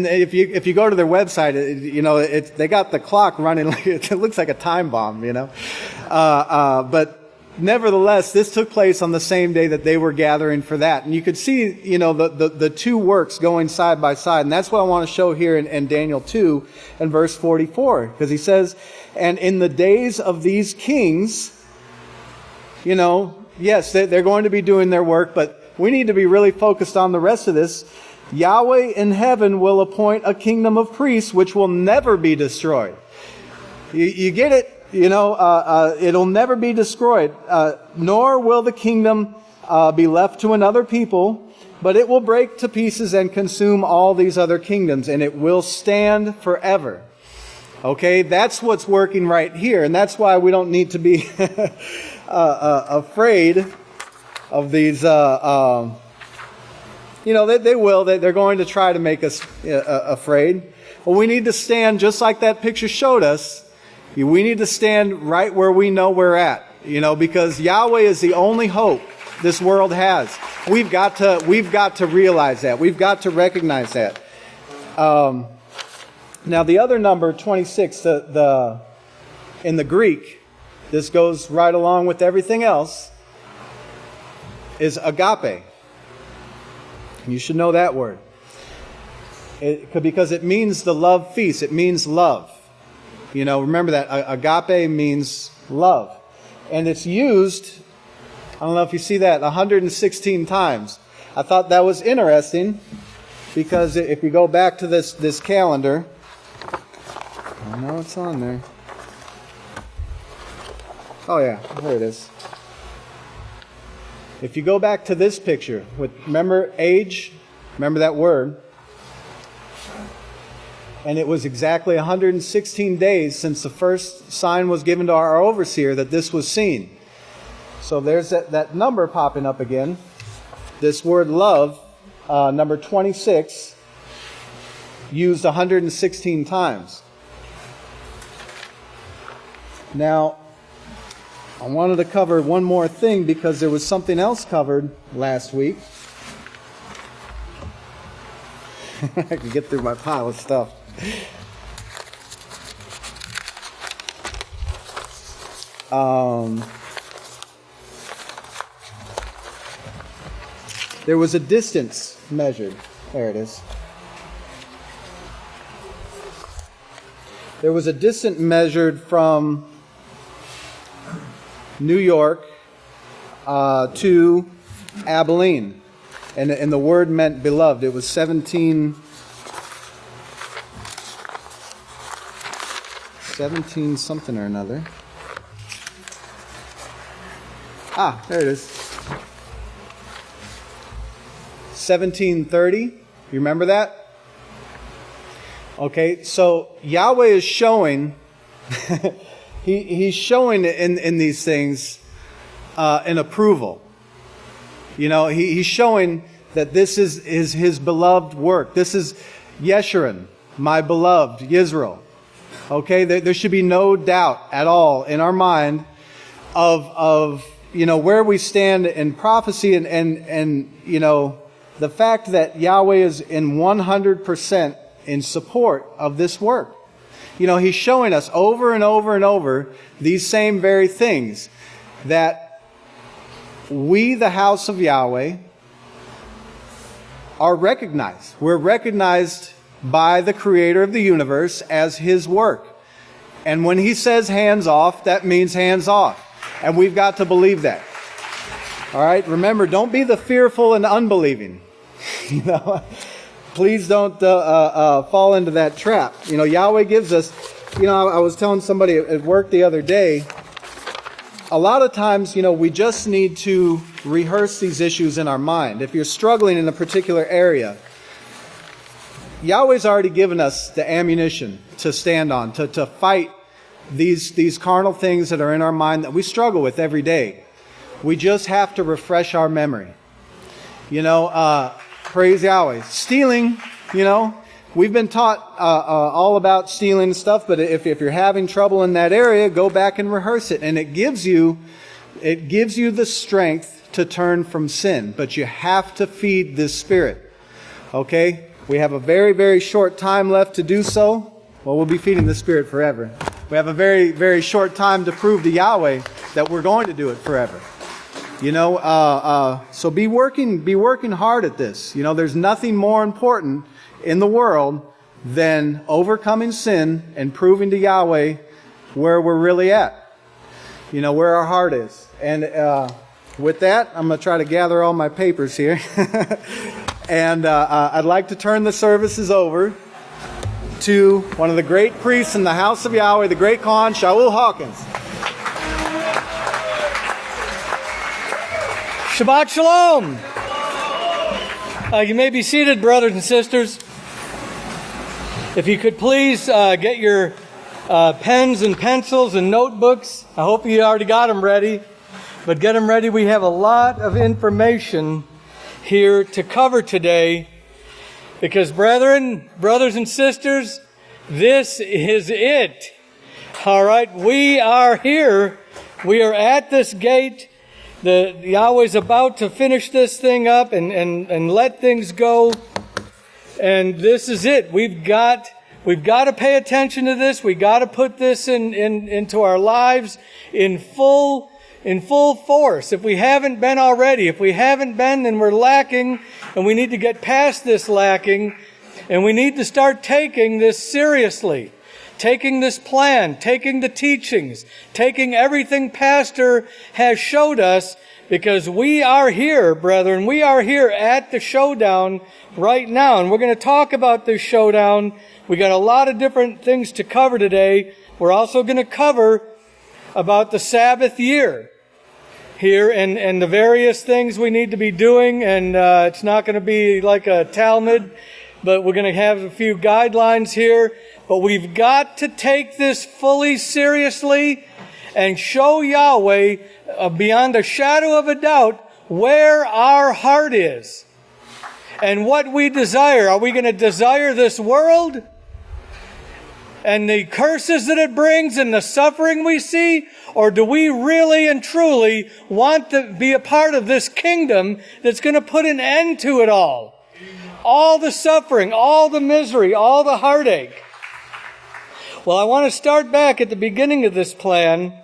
if you go to their website, you know, they got the clock running like it looks like a time bomb, you know. But nevertheless, this took place on the same day that they were gathering for that, and you could see, you know, the two works going side by side, and that's what I want to show here in Daniel 2 and verse 44, because he says, "And in the days of these kings," you know, yes, they're going to be doing their work, but we need to be really focused on the rest of this. "Yahweh in heaven will appoint a kingdom of priests which will never be destroyed." You get it? You know, it'll never be destroyed. "Nor will the kingdom be left to another people, but it will break to pieces and consume all these other kingdoms, and it will stand forever." Okay, that's what's working right here, and that's why we don't need to be afraid of these. You know, they will. They're going to try to make us afraid. But we need to stand just like that picture showed us. We need to stand right where we know we're at. You know, because Yahweh is the only hope this world has. We've got to realize that. We've got to recognize that. Now, the other number, 26, in the Greek, this goes right along with everything else, is agape. You should know that word. Because it means the love feast. It means love. You know, remember that. Agape means love. And it's used, I don't know if you see that, 116 times. I thought that was interesting because if you go back to this calendar, I know it's on there. Oh yeah, there it is. If you go back to this picture, remember age, remember that word, and it was exactly 116 days since the first sign was given to our overseer that this was seen. So there's that number popping up again. This word love, number 26, used 116 times. Now, I wanted to cover one more thing because there was something else covered last week. I can get through my pile of stuff. There was a distance measured. There it is. There was a distance measured from New York to Abelin. And the word meant beloved. It was 17 something or another. There it is. 1730. You remember that? Okay, so Yahweh is showing, He's showing in these things an approval. You know, He's showing that this is His beloved work. This is Yeshurun, my beloved, Yisrael. Okay, there should be no doubt at all in our mind of where we stand in prophecy and the fact that Yahweh is in 100% in support of this work. He's showing us over and over and over these same very things, that we, the house of Yahweh, are recognized. We're recognized by the Creator of the universe as His work. And when He says hands off, that means hands off. And we've got to believe that. All right? Remember, don't be the fearful and unbelieving. Please don't fall into that trap. Yahweh gives us, I was telling somebody at work the other day, a lot of times, we just need to rehearse these issues in our mind. If you're struggling in a particular area, Yahweh's already given us the ammunition to stand on, to fight these carnal things that are in our mind that we struggle with every day. We just have to refresh our memory. Praise Yahweh. Stealing, we've been taught all about stealing and stuff, but if you're having trouble in that area, go back and rehearse it. And it gives you the strength to turn from sin. But you have to feed this spirit. Okay? We have a very, very short time left to do so. Well, we'll be feeding the Spirit forever. We have a very, very short time to prove to Yahweh that we're going to do it forever. So be working hard at this. There's nothing more important in the world than overcoming sin and proving to Yahweh where we're really at. Where our heart is. And with that, I'm going to try to gather all my papers here. And I'd like to turn the services over to one of the great priests in the House of Yahweh, the Great Kohan Shaul Hawkins. Shabbat Shalom! You may be seated, brothers and sisters. If you could please get your pens and pencils and notebooks. I hope you already got them ready. But get them ready. We have a lot of information here to cover today. Because brethren, brothers and sisters, this is it. All right, we are here. We are at this gate. Yahweh's about to finish this thing up and let things go. And this is it. We've got to pay attention to this. We've got to put this into our lives in full force. If we haven't been already, then we're lacking, and we need to get past this lacking, and we need to start taking this seriously. Taking this plan, taking the teachings, taking everything Pastor has showed us, because we are here, brethren. We are here at the showdown right now, and we're going to talk about this showdown. We got a lot of different things to cover today. We're also going to cover about the Sabbath year here and the various things we need to be doing, and it's not going to be like a Talmud, but we're going to have a few guidelines here. But we've got to take this fully seriously and show Yahweh beyond a shadow of a doubt where our heart is and what we desire. Are we going to desire this world and the curses that it brings and the suffering we see? Or do we really and truly want to be a part of this kingdom that's going to put an end to it all? All the suffering, all the misery, all the heartache. Well, I want to start back at the beginning of this plan,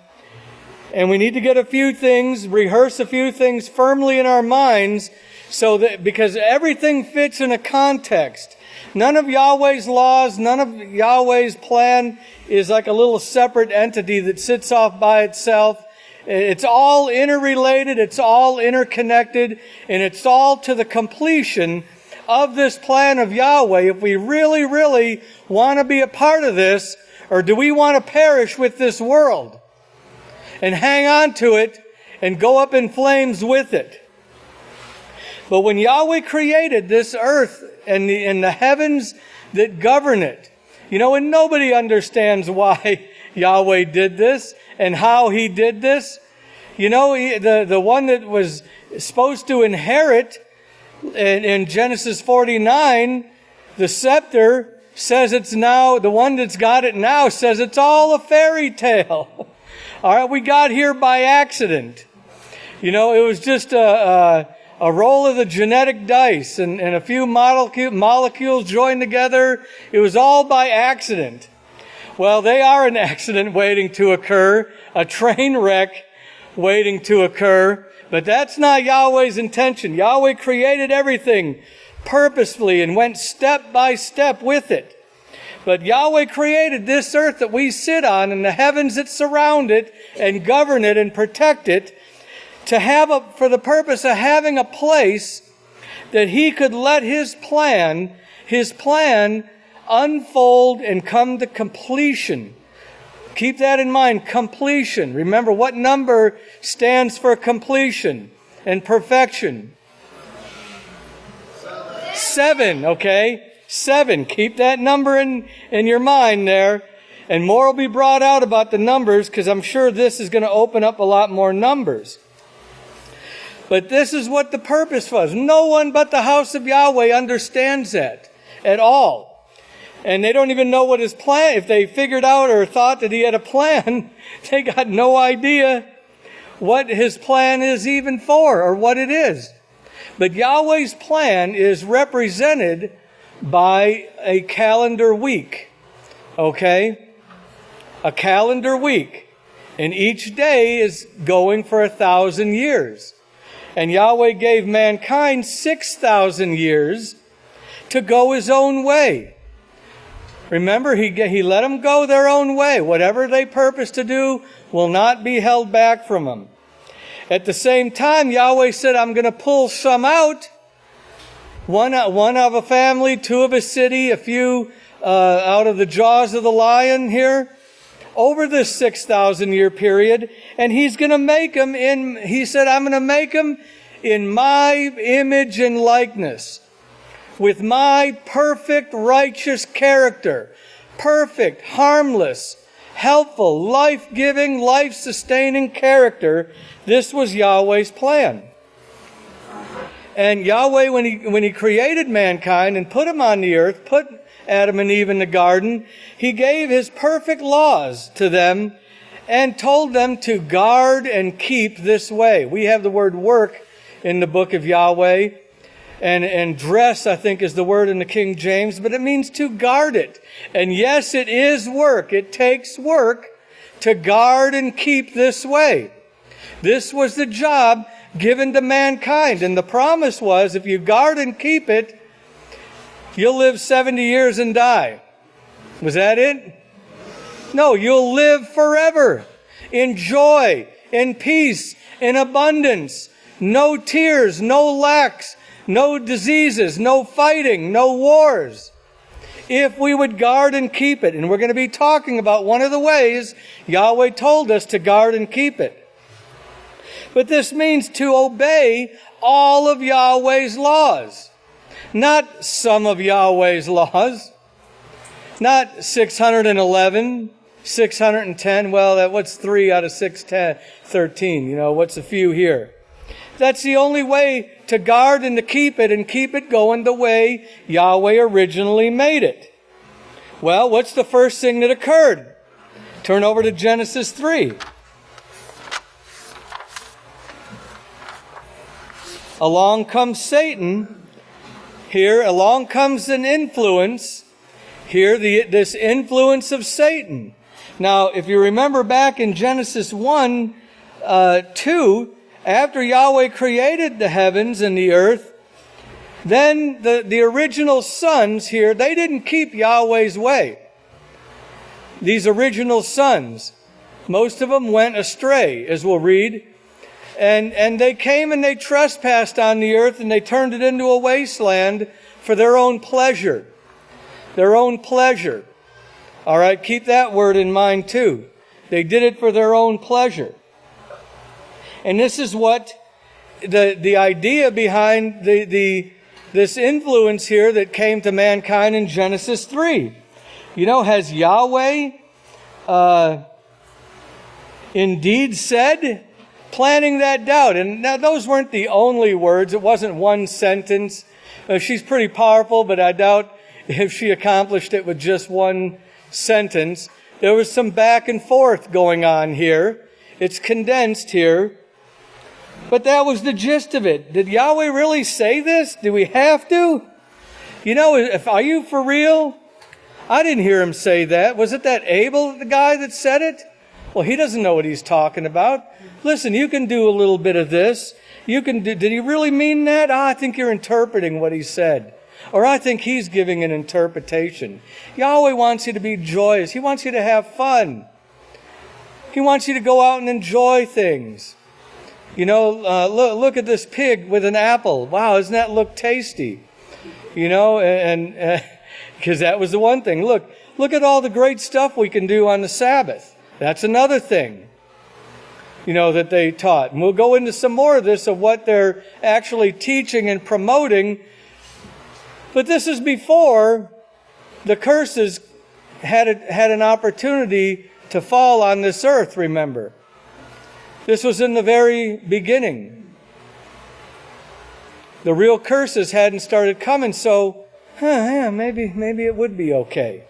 and we need to get a few things, rehearse a few things firmly in our minds So that, because everything fits in a context. None of Yahweh's laws, none of Yahweh's plan is like a little separate entity that sits off by itself. It's all interrelated, it's all interconnected, and it's all to the completion of this plan of Yahweh. If we really, really want to be a part of this, or do we want to perish with this world and hang on to it and go up in flames with it? But when Yahweh created this earth and the heavens that govern it, and nobody understands why Yahweh did this and how He did this. The one that was supposed to inherit in Genesis 49, the scepter, says it's now, the one that's got it now says it's all a fairy tale. All right, we got here by accident. It was just a roll of the genetic dice and a few molecules joined together. It was all by accident. Well, they are an accident waiting to occur, a train wreck waiting to occur, but that's not Yahweh's intention. Yahweh created everything purposefully and went step by step with it. But Yahweh created this earth that we sit on and the heavens that surround it and govern it and protect it for the purpose of having a place that He could let His plan unfold and come to completion. Keep that in mind, completion. Remember, what number stands for completion and perfection? 7, okay? 7. Keep that number in your mind there. And more will be brought out about the numbers, because I'm sure this is going to open up a lot more numbers. But this is what the purpose was. No one but the house of Yahweh understands that at all. And they don't even know what His plan, if they figured out or thought that He had a plan, they got no idea what His plan is even for or what it is. But Yahweh's plan is represented by a calendar week. Okay? A calendar week. And each day is going for 1,000 years. And Yahweh gave mankind 6,000 years to go His own way. Remember, He let them go their own way. Whatever they purpose to do will not be held back from them. At the same time, Yahweh said, I'm going to pull some out. One of a family, 2 of a city, a few out of the jaws of the lion here. Over this 6,000 year period. And He's going to make them He said, I'm going to make them in my image and likeness. With my perfect, righteous character. Perfect, harmless, helpful, life-giving, life-sustaining character. This was Yahweh's plan. And Yahweh, when He created mankind and put them on the earth, put Adam and Eve in the garden, He gave His perfect laws to them and told them to guard and keep this way. We have the word work in the book of Yahweh. And dress, I think, is the word in the King James, but it means to guard it. And yes, it is work. It takes work to guard and keep this way. This was the job given to mankind. And the promise was, if you guard and keep it, you'll live 70 years and die. Was that it? No, you'll live forever. In joy, in peace, in abundance. No tears, no lacks. No diseases, no fighting, no wars. If we would guard and keep it. And we're going to be talking about one of the ways Yahweh told us to guard and keep it. But this means to obey all of Yahweh's laws. Not some of Yahweh's laws. Not 611, 610. Well, what's 3 out of 613? What's a few here? That's the only way to guard and to keep it going the way Yahweh originally made it. Well, what's the first thing that occurred? Turn over to Genesis 3. Along comes Satan. Here, along comes an influence. Here, this influence of Satan. Now, if you remember back in Genesis 1, 2, after Yahweh created the heavens and the earth, then the original sons here, they didn't keep Yahweh's way. These original sons, most of them went astray, as we'll read. And they came and they trespassed on the earth and they turned it into a wasteland for their own pleasure. Their own pleasure. All right, keep that word in mind too. They did it for their own pleasure. And this is what the idea behind this influence here that came to mankind in Genesis 3. You know, has Yahweh indeed said? Planting that doubt. And now those weren't the only words. It wasn't one sentence. She's pretty powerful, but I doubt if she accomplished it with just one sentence. There was some back and forth going on here. It's condensed here. But that was the gist of it. Did Yahweh really say this? Do we have to? You know, are you for real? I didn't hear him say that. Was it that Abel, the guy that said it? Well, he doesn't know what he's talking about. Listen, you can do a little bit of this. You can do, did he really mean that? I think you're interpreting what he said. Or I think he's giving an interpretation. Yahweh wants you to be joyous. He wants you to have fun. He wants you to go out and enjoy things. You know, look at this pig with an apple. Wow, doesn't that look tasty? You know, and because that was the one thing. Look at all the great stuff we can do on the Sabbath. That's another thing, you know, that they taught. And we'll go into some more of this, of what they're actually teaching and promoting. But this is before the curses had an opportunity to fall on this earth, remember. This was in the very beginning. The real curses hadn't started coming, so maybe it would be okay.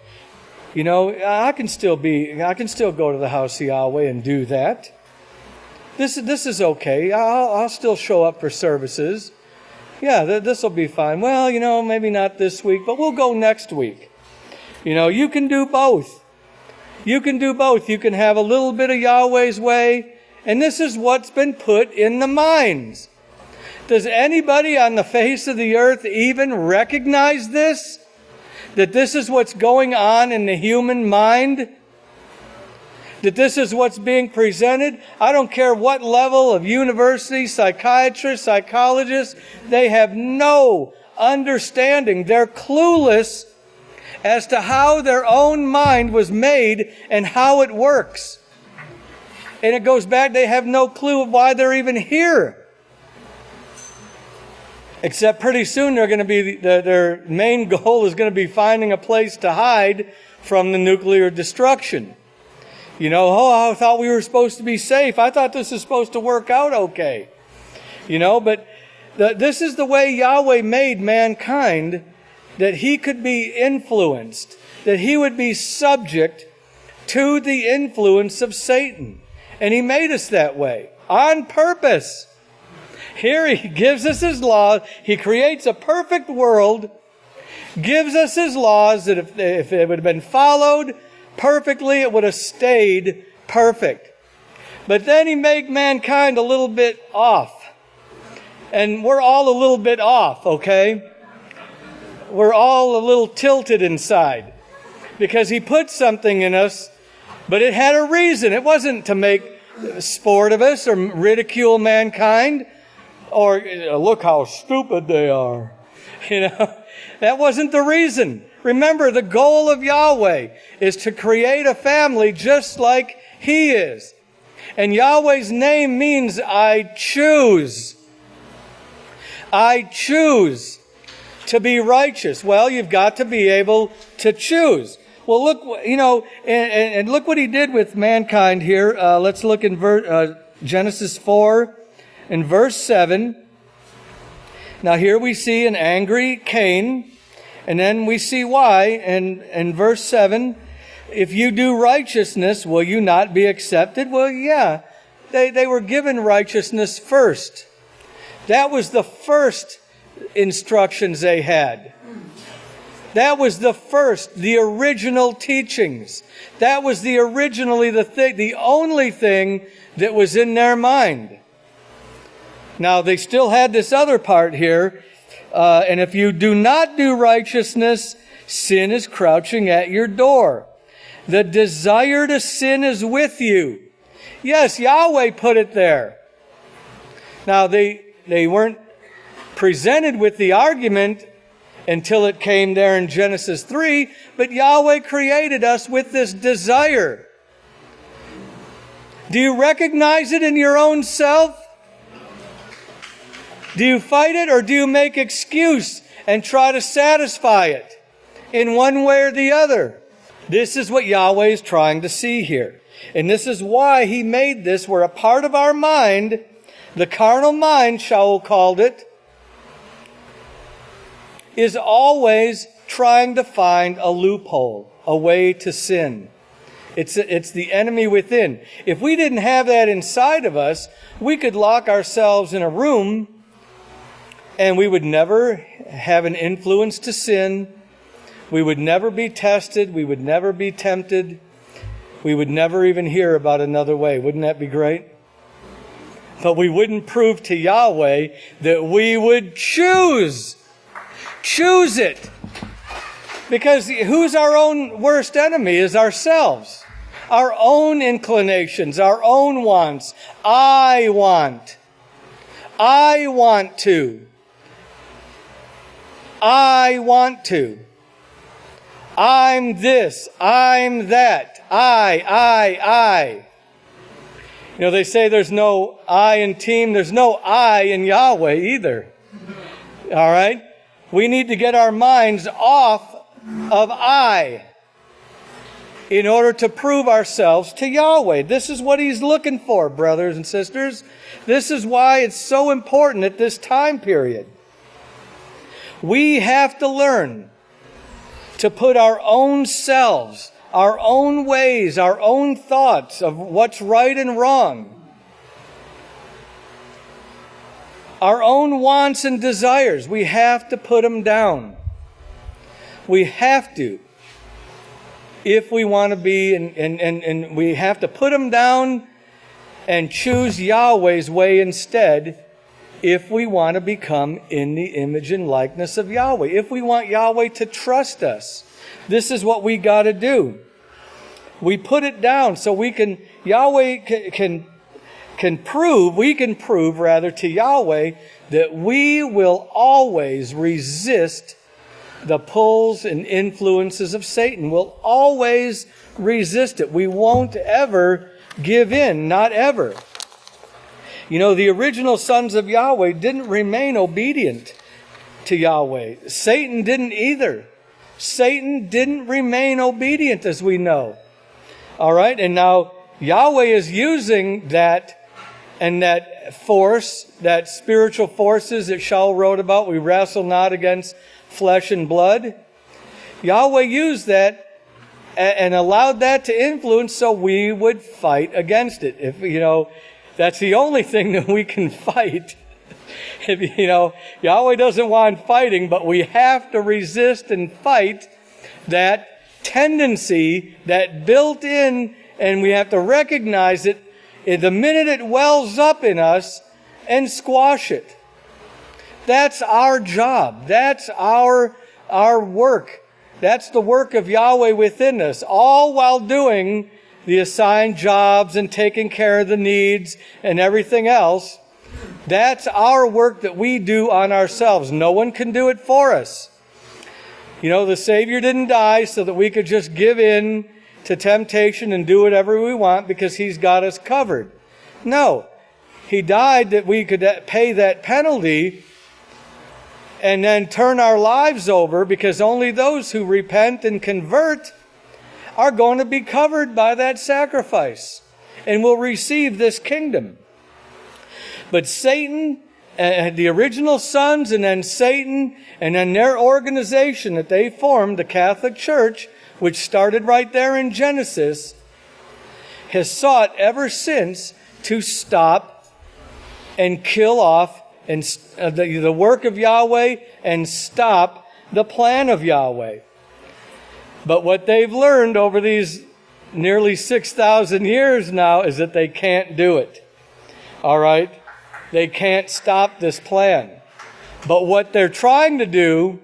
You know, I can still go to the House of Yahweh and do that. This is okay. I'll still show up for services. Yeah, this will be fine. Well, you know, maybe not this week, but we'll go next week. You know, you can do both. You can do both. You can have a little bit of Yahweh's way, and this is what's been put in the minds. Does anybody on the face of the earth even recognize this? That this is what's going on in the human mind? That this is what's being presented? I don't care what level of university, psychiatrists, psychologists, they have no understanding. They're clueless as to how their own mind was made and how it works. And it goes back, they have no clue of why they're even here. Except pretty soon they're going to be, their main goal is going to be finding a place to hide from the nuclear destruction. You know, I thought we were supposed to be safe. I thought this is supposed to work out okay. You know, but this is the way Yahweh made mankind, that he could be influenced, that he would be subject to the influence of Satan. And he made us that way on purpose. Here he gives us his law. He creates a perfect world, gives us his laws that if it would have been followed perfectly, it would have stayed perfect. But then he made mankind a little bit off. And we're all a little bit off, okay? We're all a little tilted inside. Because he put something in us, but it had a reason. It wasn't to make sport of us or ridicule mankind. Or look how stupid they are. You know, that wasn't the reason. Remember, the goal of Yahweh is to create a family just like he is. And Yahweh's name means I choose. I choose to be righteous. Well, you've got to be able to choose. Well, look, you know, and look what he did with mankind here. Let's look in Genesis 4. In verse 7, now here we see an angry Cain, and then we see why. And in verse 7, if you do righteousness, will you not be accepted? Well, yeah, they were given righteousness first. That was the first instructions they had. That was the original teachings. That was the only thing that was in their mind. Now, they still had this other part here. And if you do not do righteousness, sin is crouching at your door. The desire to sin is with you. Yes, Yahweh put it there. Now, they weren't presented with the argument until it came there in Genesis 3, but Yahweh created us with this desire. Do you recognize it in your own self? Do you fight it, or do you make excuse and try to satisfy it in one way or the other? This is what Yahweh is trying to see here. And this is why He made this, where a part of our mind, the carnal mind, Shaul called it, is always trying to find a loophole, a way to sin. It's the enemy within. If we didn't have that inside of us, we could lock ourselves in a room and we would never have an influence to sin. We would never be tested. We would never be tempted. We would never even hear about another way. Wouldn't that be great? But we wouldn't prove to Yahweh that we would choose it. Because who's our own worst enemy is ourselves. Our own inclinations, our own wants. I want to. I want to. I'm this. I'm that. I. You know, they say there's no I in team. There's no I in Yahweh either. All right? We need to get our minds off of I in order to prove ourselves to Yahweh. This is what He's looking for, brothers and sisters. This is why it's so important at this time period. We have to learn to put our own selves, our own ways, our own thoughts of what's right and wrong, our own wants and desires, we have to put them down. We have to. If we want to be, and we have to put them down and choose Yahweh's way instead if we want to become in the image and likeness of Yahweh. If we want Yahweh to trust us, this is what we got to do. We put it down so we can, Yahweh can prove to Yahweh that we will always resist the pulls and influences of Satan. We'll always resist it. We won't ever give in, not ever. You know, the original sons of Yahweh didn't remain obedient to Yahweh. Satan didn't either. Satan didn't remain obedient, as we know. All right, and now Yahweh is using that and that force, that spiritual forces that Shaul wrote about. We wrestle not against flesh and blood. Yahweh used that and allowed that to influence so we would fight against it. If, you know, that's the only thing that we can fight. If, you know, Yahweh doesn't want fighting, but we have to resist and fight that tendency, that built in, and we have to recognize it the minute it wells up in us and squash it. That's our job. That's our work. That's the work of Yahweh within us, all while doing the assigned jobs and taking care of the needs and everything else. That's our work that we do on ourselves. No one can do it for us. You know, the Savior didn't die so that we could just give in to temptation and do whatever we want because He's got us covered. No. He died that we could pay that penalty and then turn our lives over, because only those who repent and convert are going to be covered by that sacrifice and will receive this kingdom. But Satan, the original sons, and then Satan, and then their organization that they formed, the Catholic Church, which started right there in Genesis, has sought ever since to stop and kill off and the work of Yahweh and stop the plan of Yahweh. But what they've learned over these nearly 6,000 years now is that they can't do it. All right? They can't stop this plan. But what they're trying to do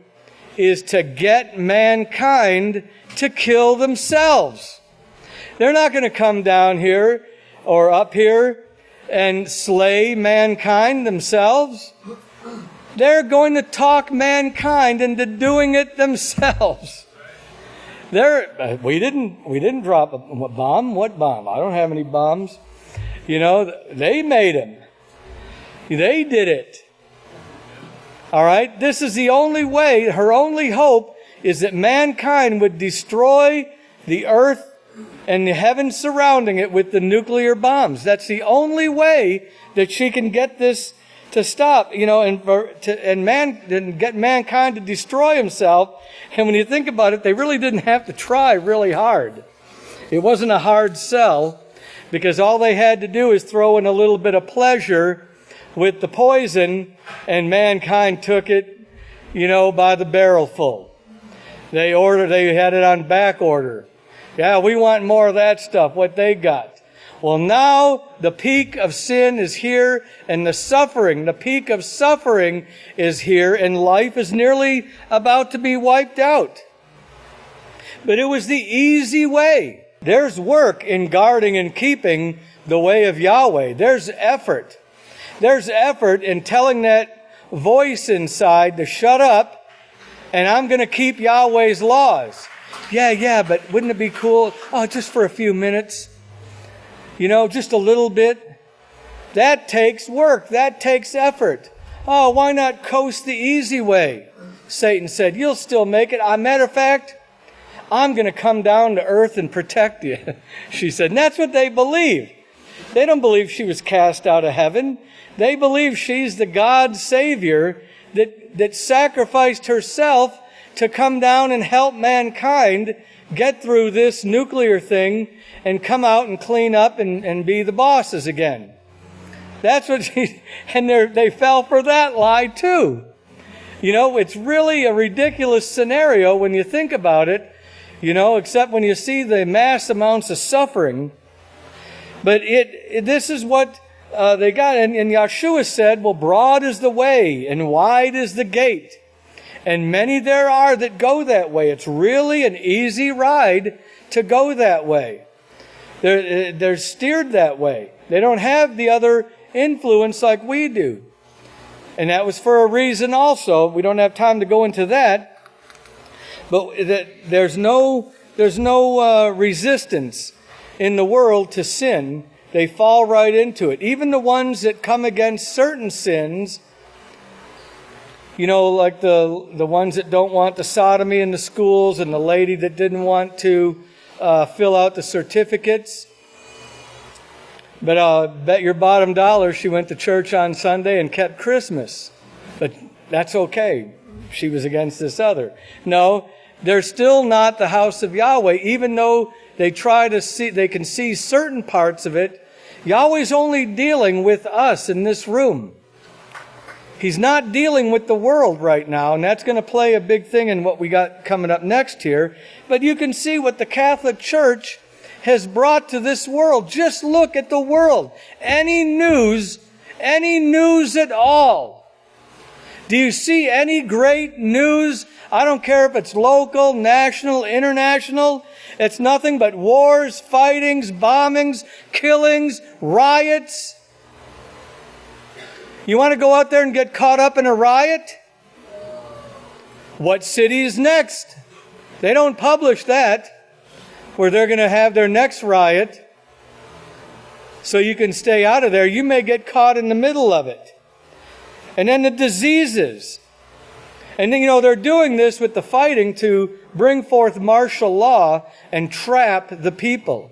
is to get mankind to kill themselves. They're not going to come down here or up here and slay mankind themselves. They're going to talk mankind into doing it themselves. We didn't drop a bomb. What bomb? I don't have any bombs. They made them. They did it. All right? This is the only way. Her only hope is that mankind would destroy the earth and the heavens surrounding it with the nuclear bombs. That's the only way that she can get this to stop, and get mankind to destroy himself. And when you think about it, they really didn't have to try really hard. It wasn't a hard sell, because all they had to do is throw in a little bit of pleasure with the poison, and mankind took it, by the barrel full. They had it on back order. Yeah, we want more of that stuff, what they got. Well, now the peak of sin is here, and the peak of suffering is here, and life is nearly about to be wiped out. But it was the easy way. There's work in guarding and keeping the way of Yahweh. There's effort. There's effort in telling that voice inside to shut up, and I'm going to keep Yahweh's laws. Yeah, but wouldn't it be cool? Oh, just for a few minutes. Just a little bit. That takes work. That takes effort. Oh, why not coast the easy way? Satan said, you'll still make it. Matter of fact, I'm going to come down to earth and protect you. She said, and that's what they believe. They don't believe she was cast out of heaven. They believe she's the God Savior that sacrificed herself to come down and help mankind get through this nuclear thing and come out and clean up and be the bosses again. That's what they fell for that lie too. It's really a ridiculous scenario when you think about it, except when you see the mass amounts of suffering. But this is what they got. And Yeshua said, well, broad is the way and wide is the gate, and many there are that go that way. It's really an easy ride to go that way. They're steered that way. They don't have the other influence like we do. And that was for a reason also. We don't have time to go into that. But there's no resistance in the world to sin. They fall right into it. Even the ones that come against certain sins, like the ones that don't want the sodomy in the schools, and the lady that didn't want to fill out the certificates. But bet your bottom dollar she went to church on Sunday and kept Christmas. But that's okay. She was against this other. No, they're still not the house of Yahweh, even though they can see certain parts of it. Yahweh's only dealing with us in this room. He's not dealing with the world right now, and that's going to play a big thing in what we got coming up next here. But you can see what the Catholic Church has brought to this world. Just look at the world. Any news at all. Do you see any great news? I don't care if it's local, national, international. It's nothing but wars, fightings, bombings, killings, riots. You want to go out there and get caught up in a riot? What city is next? They don't publish that, where they're going to have their next riot. So you can stay out of there. You may get caught in the middle of it. And then the diseases. And then, they're doing this with the fighting to bring forth martial law and trap the people.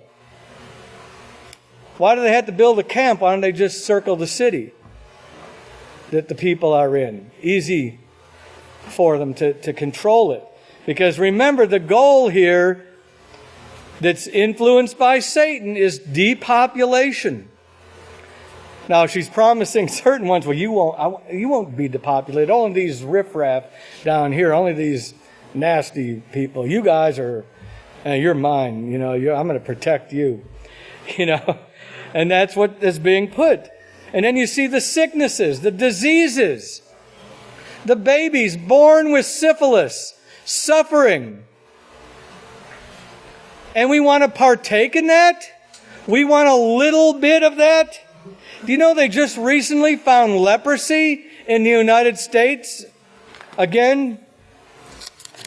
Why do they have to build a camp? Why don't they just circle the city that the people are in? Easy for them to control it. Because remember, the goal here that's influenced by Satan is depopulation. Now, she's promising certain ones, well, you won't be depopulated. Only these riffraff down here, only these nasty people. You guys are, you're mine. I'm going to protect you. And that's what is being put. And then you see the sicknesses, the diseases. The babies born with syphilis, suffering. And we want to partake in that? We want a little bit of that? Do you know they just recently found leprosy in the United States? Again,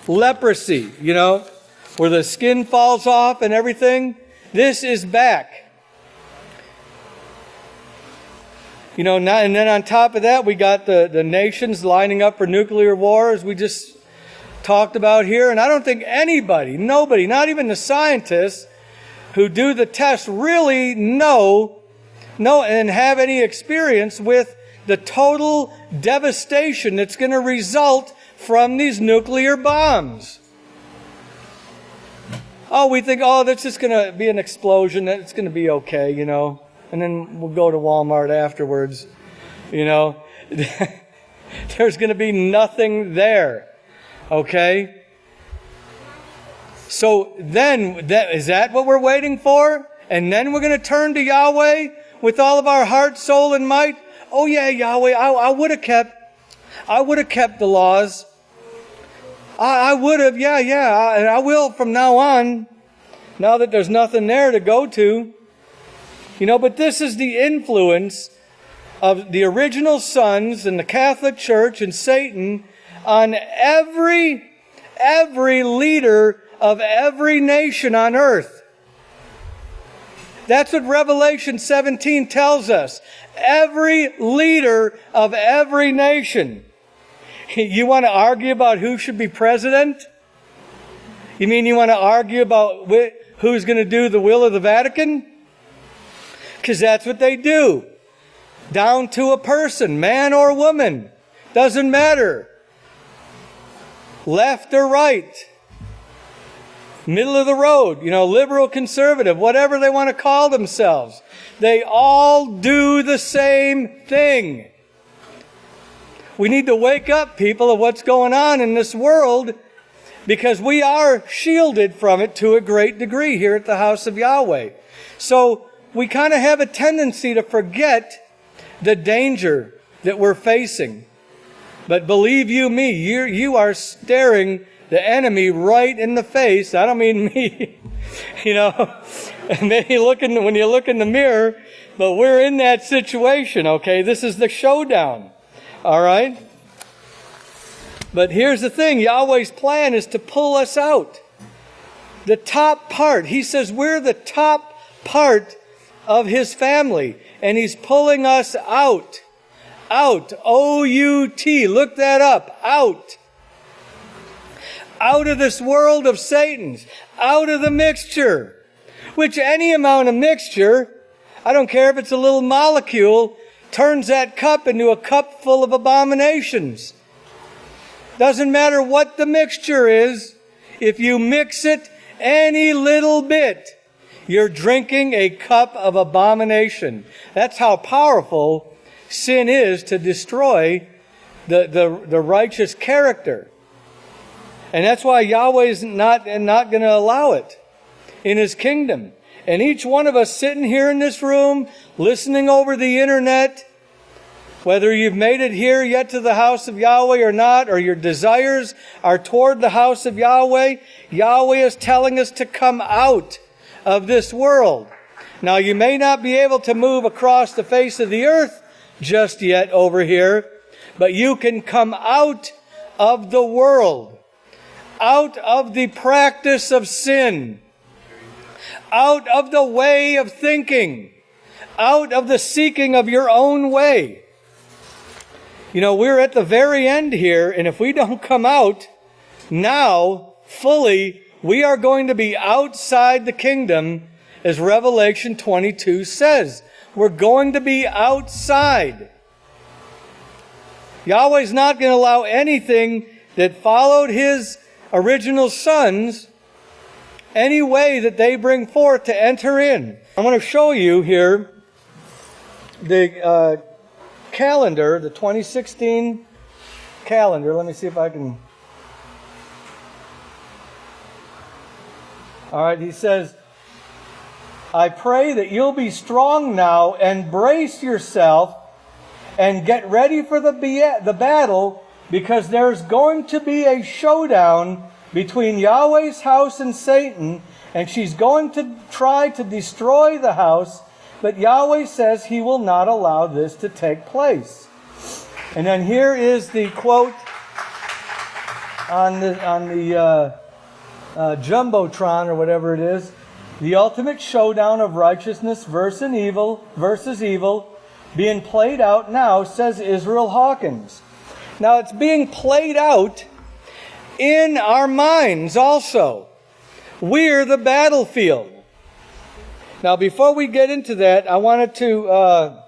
leprosy, where the skin falls off and everything. This is back. And then on top of that, we got the nations lining up for nuclear war, as we just talked about here. And I don't think nobody, not even the scientists who do the tests really know and have any experience with the total devastation that's going to result from these nuclear bombs. Oh, we think, that's just going to be an explosion, that it's going to be okay, and then we'll go to Walmart afterwards, There's going to be nothing there, okay? So then, is that what we're waiting for? And then we're going to turn to Yahweh with all of our heart, soul, and might? Oh yeah, Yahweh, I would have kept the laws. I would have, and I will from now on, now that there's nothing there to go to. But this is the influence of the original sons and the Catholic Church and Satan on every leader of every nation on earth. That's what Revelation 17 tells us. Every leader of every nation. You want to argue about who should be president? You mean you want to argue about who's going to do the will of the Vatican? Because that's what they do. Down to a person, man or woman. Doesn't matter. Left or right. Middle of the road, liberal, conservative, whatever they want to call themselves. They all do the same thing. We need to wake up, people, of what's going on in this world, because we are shielded from it to a great degree here at the House of Yahweh. So we kind of have a tendency to forget the danger that we're facing. But believe you me, you are staring the enemy right in the face. I don't mean me, maybe when you look in the mirror, but we're in that situation, okay? This is the showdown, all right? But here's the thing, Yahweh's plan is to pull us out. The top part, he says we're the top part of his family, and he's pulling us out. Out, O-U-T, look that up, out. Out of this world of Satan's, out of the mixture, which any amount of mixture, I don't care if it's a little molecule, turns that cup into a cup full of abominations. Doesn't matter what the mixture is, if you mix it any little bit, you're drinking a cup of abomination. That's how powerful sin is to destroy the righteous character. And that's why Yahweh is not going to allow it in his kingdom. And each one of us sitting here in this room, listening over the internet, whether you've made it here yet to the house of Yahweh or not, or your desires are toward the house of Yahweh, Yahweh is telling us to come out of this world. Now, you may not be able to move across the face of the earth just yet over here, but you can come out of the world. Out of the practice of sin, out of the way of thinking, out of the seeking of your own way. We're at the very end here, and if we don't come out now fully, we are going to be outside the kingdom, as Revelation 22 says. We're going to be outside. Yahweh's not going to allow anything that followed his original sons, any way that they bring forth to enter in. I'm going to show you here the calendar, the 2016 calendar. Let me see if I can. All right, he says, I pray that you'll be strong now and brace yourself and get ready for the battle because there's going to be a showdown between Yahweh's house and Satan, and she's going to try to destroy the house, but Yahweh says He will not allow this to take place. And then here is the quote on the Jumbotron or whatever it is. The ultimate showdown of righteousness versus evil being played out now, says Israel Hawkins. Now it's being played out in our minds also. We're the battlefield. Now before we get into that, I wanted to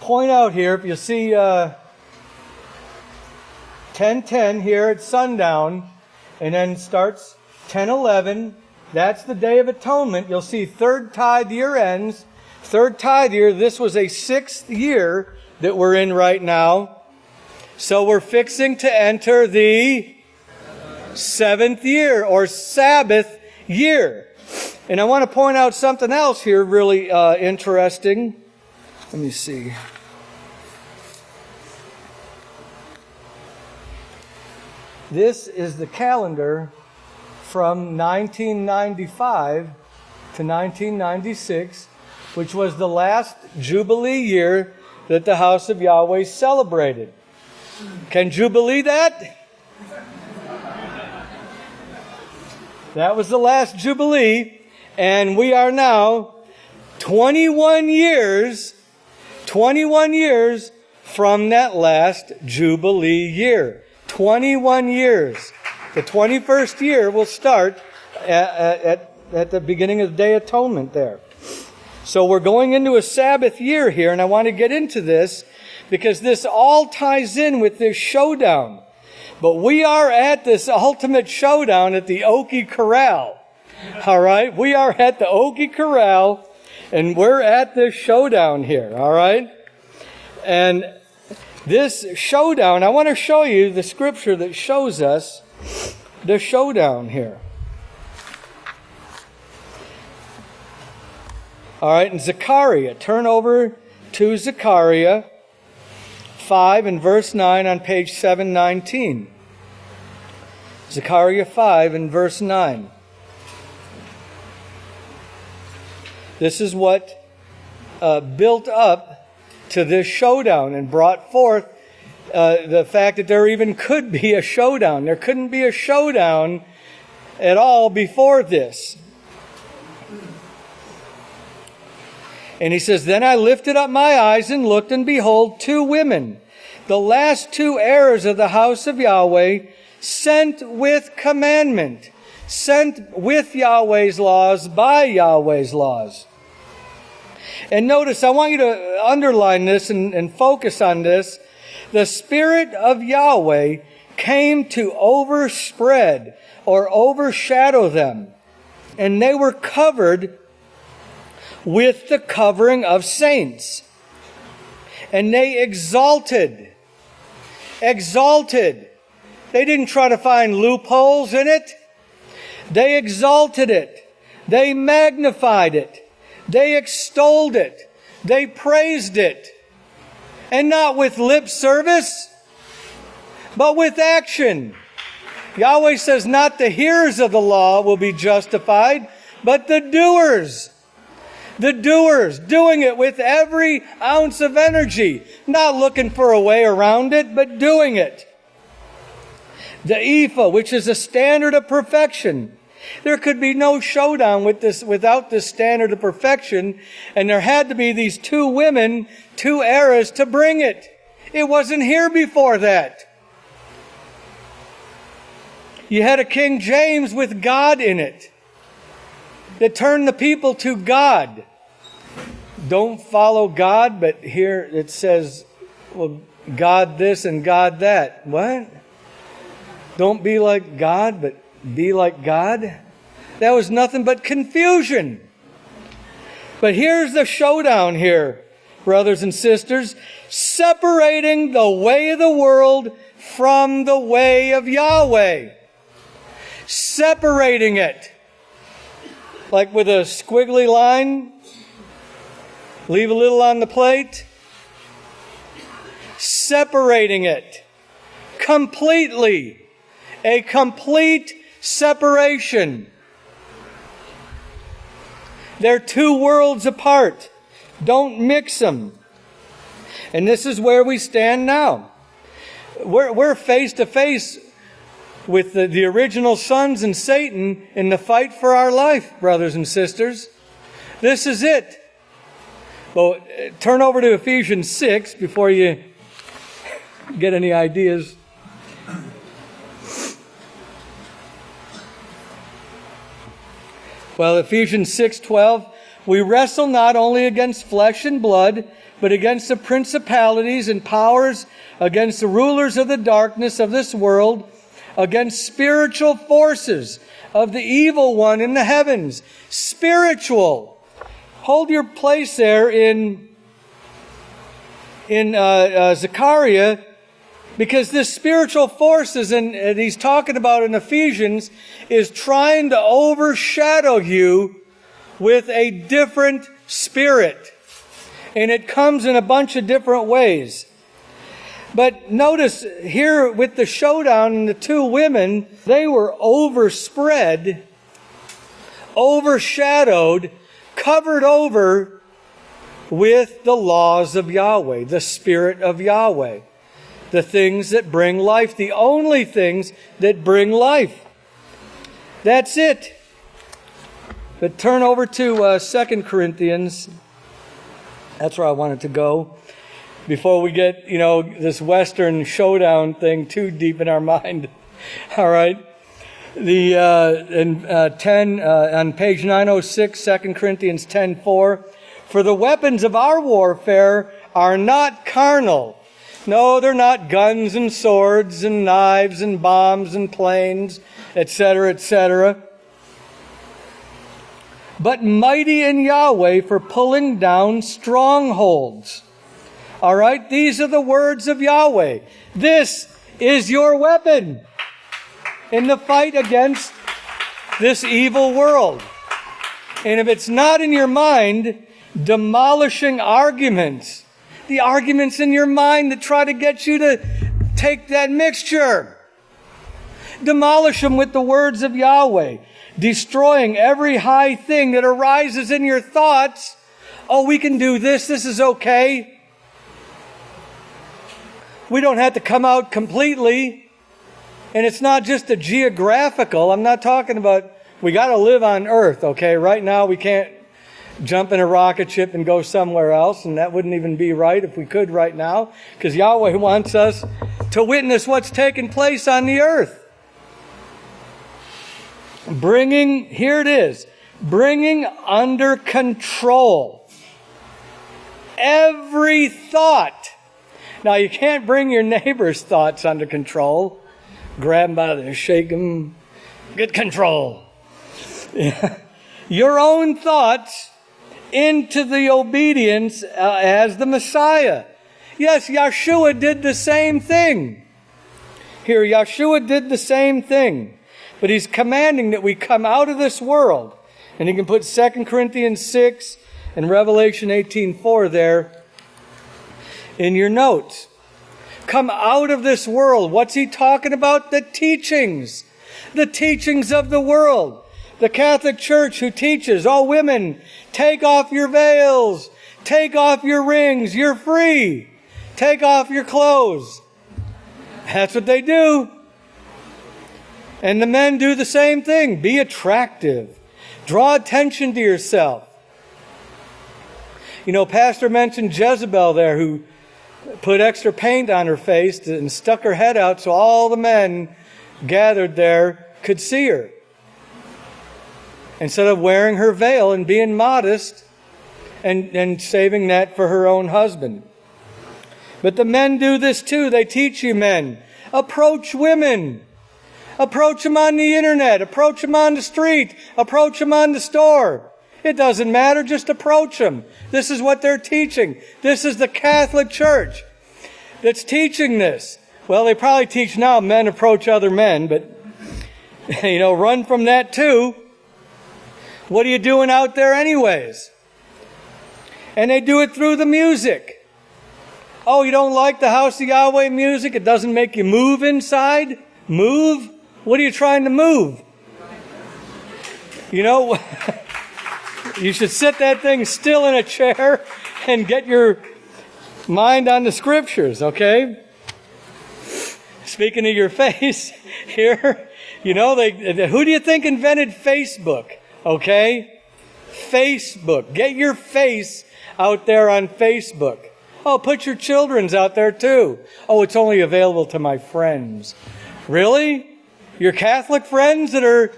point out here, if you see 10:10 here at sundown, and then starts 10:11, that's the Day of Atonement. You'll see third tithe year ends. Third tithe year, this was a 6th year that we're in right now. So we're fixing to enter the 7th year, or Sabbath year. And I want to point out something else here really interesting. Let me see. This is the calendar from 1995 to 1996, which was the last Jubilee year that the House of Yahweh celebrated. Can you believe that? That was the last Jubilee, and we are now 21 years from that last Jubilee year. 21 years. The 21st year will start at the beginning of the Day of Atonement there. So we're going into a Sabbath year here, and I want to get into this because this all ties in with this showdown. But we are at this ultimate showdown at the Oki Corral. All right? We are at the Oki Corral, and we're at this showdown here. All right? And this showdown, I want to show you the scripture that shows us the showdown here. All right, in Zechariah, turn over to Zechariah 5 and verse 9 on page 719. Zechariah 5 and verse 9. This is what built up to this showdown and brought forth the fact that there even could be a showdown. There couldn't be a showdown at all before this. And he says, Then I lifted up my eyes and looked, and behold, 2 women, the last 2 heirs of the house of Yahweh, sent with commandment, sent with Yahweh's laws, by Yahweh's laws. And notice, I want you to underline this and focus on this. The Spirit of Yahweh came to overspread or overshadow them, and they were covered with the covering of saints. And they exalted. They didn't try to find loopholes in it. They exalted it. They magnified it. They extolled it. They praised it. And not with lip service, but with action. Yahweh says not the hearers of the law will be justified, but the doers. The doers, doing it with every ounce of energy. Not looking for a way around it, but doing it. The ephah, which is a standard of perfection. There could be no showdown with this without this standard of perfection. And there had to be these 2 women, 2 eras to bring it. It wasn't here before that. You had a King James with God in it, that turned the people to God. Don't follow God, but here it says, well, God this and God that. What? Don't be like God, but be like God? That was nothing but confusion. But here's the showdown here, brothers and sisters. Separating the way of the world from the way of Yahweh. Separating it. Like with a squiggly line. Leave a little on the plate. Separating it. completely. A complete separation. They're two worlds apart. Don't mix them. And this is where we stand now. We're face to face with the original sons and Satan in the fight for our life, brothers and sisters. This is it. Well, turn over to Ephesians 6 before you get any ideas. Well, Ephesians 6:12, we wrestle not only against flesh and blood, but against the principalities and powers, against the rulers of the darkness of this world, against spiritual forces of the evil one in the heavens. Spiritual. Hold your place there in Zechariah, because this spiritual forces, and he's talking about in Ephesians, is trying to overshadow you with a different spirit. And it comes in a bunch of different ways. But notice here with the showdown and the two women, they were overspread, overshadowed, covered over with the laws of Yahweh, the Spirit of Yahweh. The things that bring life, the only things that bring life. That's it. But turn over to 2 Corinthians. That's where I wanted to go. Before we get, this Western showdown thing too deep in our mind. All right. On page 906, 2 Corinthians 10:4. For the weapons of our warfare are not carnal. No, they're not guns and swords and knives and bombs and planes, etc., etc. But mighty in Yahweh for pulling down strongholds. All right, these are the words of Yahweh. This is your weapon in the fight against this evil world. And if it's not in your mind, demolishing arguments, the arguments in your mind that try to get you to take that mixture, demolish them with the words of Yahweh, destroying every high thing that arises in your thoughts. Oh, we can do this. This is okay. We don't have to come out completely. And it's not just a geographical. I'm not talking about, we got to live on earth, okay? Right now we can't jump in a rocket ship and go somewhere else, and that wouldn't even be right if we could right now, because Yahweh wants us to witness what's taking place on the earth. Here it is, bringing under control every thought. Now, you can't bring your neighbor's thoughts under control. Grab them by the shake them, get control. Your own thoughts into the obedience as the Messiah. Yes, Yeshua did the same thing. Here, Yeshua did the same thing. But he's commanding that we come out of this world. And you can put 2 Corinthians 6 and Revelation 18:4 there in your notes. Come out of this world. What's he talking about? The teachings. The teachings of the world. The Catholic Church who teaches, oh, women, take off your veils. Take off your rings. You're free. Take off your clothes. That's what they do. And the men do the same thing. Be attractive. Draw attention to yourself. Pastor mentioned Jezebel there, who put extra paint on her face and stuck her head out so all the men gathered there could see her. Instead of wearing her veil and being modest and saving that for her own husband. But the men do this too. They teach you men. Approach women. Approach them on the internet. Approach them on the street. Approach them on the store. It doesn't matter. Just approach them. This is what they're teaching. This is the Catholic Church that's teaching this. Well, they probably teach now men approach other men, but, run from that too. What are you doing out there anyways? And they do it through the music. Oh, you don't like the House of Yahweh music? It doesn't make you move inside? Move? What are you trying to move? You know, you should sit that thing still in a chair and get your mind on the scriptures, okay? Speaking of your face here, you know, who do you think invented Facebook? Okay? Facebook. Get your face out there on Facebook. Oh, put your children's out there too. Oh, it's only available to my friends. Really? Your Catholic friends that are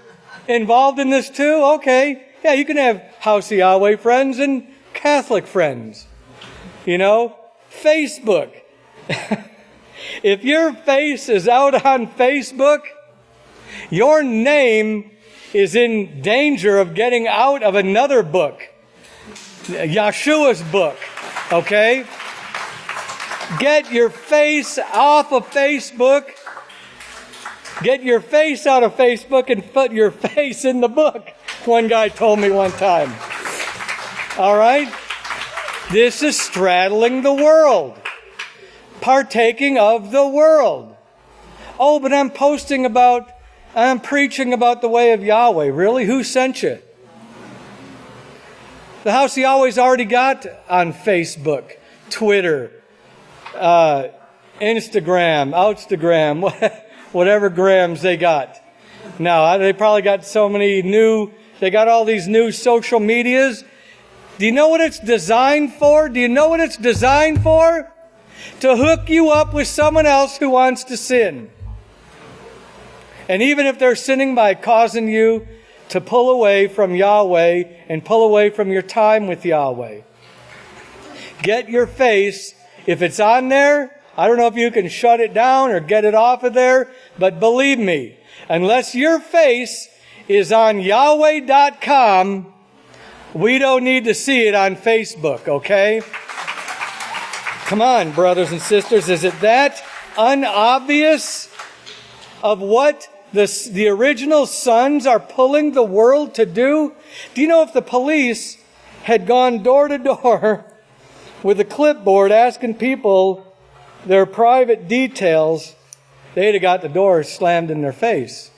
involved in this too? Okay. Yeah, you can have House of Yahweh friends and Catholic friends. You know? Facebook. If your face is out on Facebook, your name is in danger of getting out of another book. Yeshua's book. Okay? Get your face off of Facebook. Get your face out of Facebook and put your face in the book. One guy told me one time. All right? This is straddling the world. Partaking of the world. Oh, but I'm preaching about the way of Yahweh. Really? Who sent you? The House of Yahweh's already got on Facebook, Twitter, Instagram, whatever grams they got. Now, they probably got they got all these new social medias. Do you know what it's designed for? Do you know what it's designed for? To hook you up with someone else who wants to sin. And even if they're sinning by causing you to pull away from Yahweh and pull away from your time with Yahweh. Get your face, if it's on there, I don't know if you can shut it down or get it off of there, but believe me, unless your face is on Yahweh.com, we don't need to see it on Facebook, okay? Come on, brothers and sisters, is it that unobvious of what the original sons are pulling the world to do? Do you know if the police had gone door to door with a clipboard asking people their private details, they'd have got the door slammed in their face.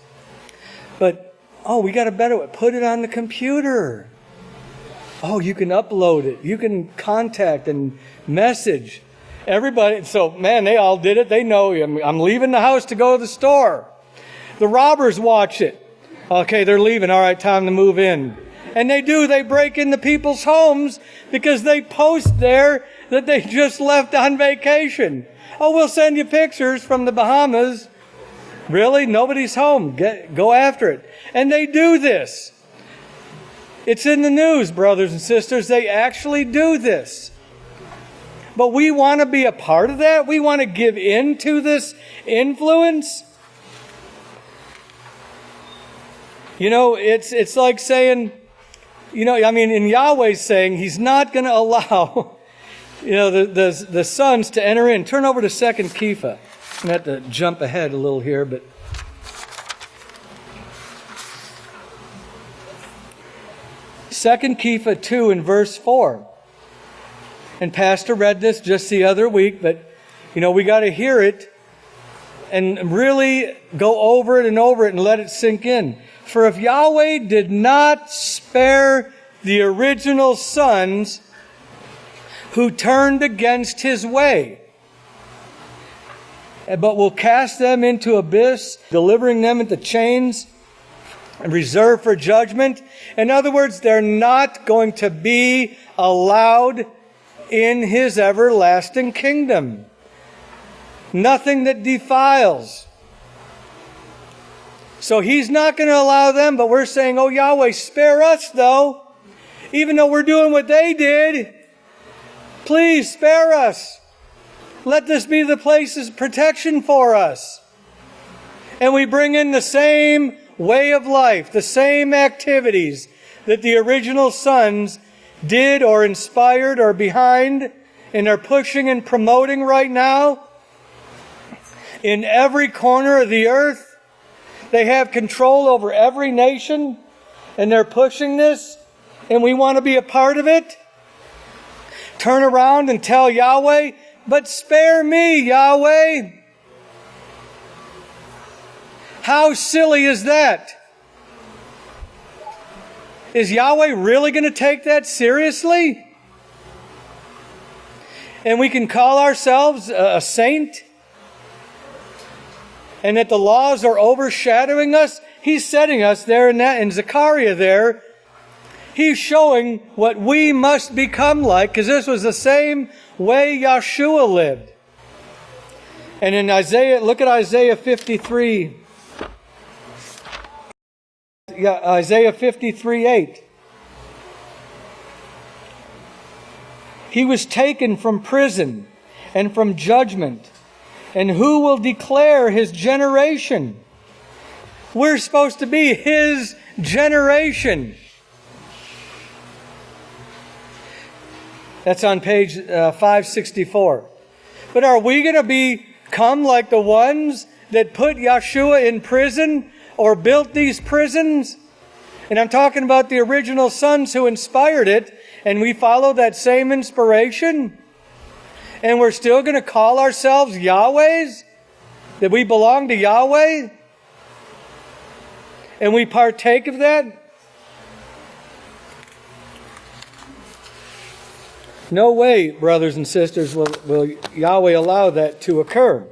But, we got a better way. Put it on the computer. Oh, you can upload it. You can contact and message everybody. So, man, they all did it. They know I'm leaving the house to go to the store. The robbers watch it. Okay, they're leaving. All right, time to move in. And they do. They break into people's homes because they post there that they just left on vacation. Oh, we'll send you pictures from the Bahamas. Really? Nobody's home. Go after it. And they do this. It's in the news, brothers and sisters. They actually do this. But we want to be a part of that? We want to give in to this influence? You know, it's like saying, in Yahweh's saying He's not going to allow, the sons to enter in. Turn over to 2 Kepha. I'm going to have to jump ahead a little here, but 2 Kepha 2 and verse 4. And Pastor read this just the other week, but, we got to hear it and really go over it and let it sink in. For if Yahweh did not spare the original sons who turned against His way, but will cast them into abyss, delivering them into chains and reserved for judgment. In other words, they're not going to be allowed in His everlasting kingdom. Nothing that defiles. So He's not going to allow them, but we're saying, oh Yahweh, spare us though. Even though we're doing what they did, please spare us. Let this be the place of protection for us. And we bring in the same way of life, the same activities that the original sons did or inspired or behind and are pushing and promoting right now. In every corner of the earth, they have control over every nation, and they're pushing this, and we want to be a part of it. Turn around and tell Yahweh, but spare me, Yahweh. How silly is that? Is Yahweh really going to take that seriously? And we can call ourselves a saint? And that the laws are overshadowing us? He's setting us there in Zechariah there. He's showing what we must become like, because this was the same way Yeshua lived. And in Isaiah, look at Isaiah 53. Isaiah 53:8. He was taken from prison and from judgment. And who will declare his generation? We're supposed to be his generation. That's on page 564. But are we going to become like the ones that put Yeshua in prison or built these prisons? And I'm talking about the original sons who inspired it, and we follow that same inspiration? And we're still going to call ourselves Yahweh's? That we belong to Yahweh? And we partake of that? No way, brothers and sisters, will Yahweh allow that to occur.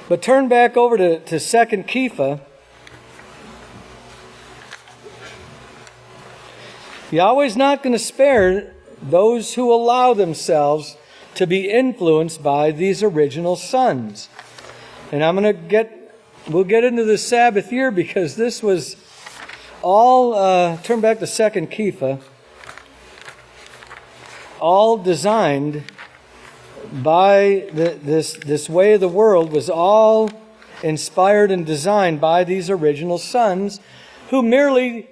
But turn back over to 2 Kepha. Yahweh's not going to spare those who allow themselves to be influenced by these original sons. And we'll get into the Sabbath year, because this was all, turn back to 2 Kepha, all designed by this way of the world, was all inspired and designed by these original sons, who merely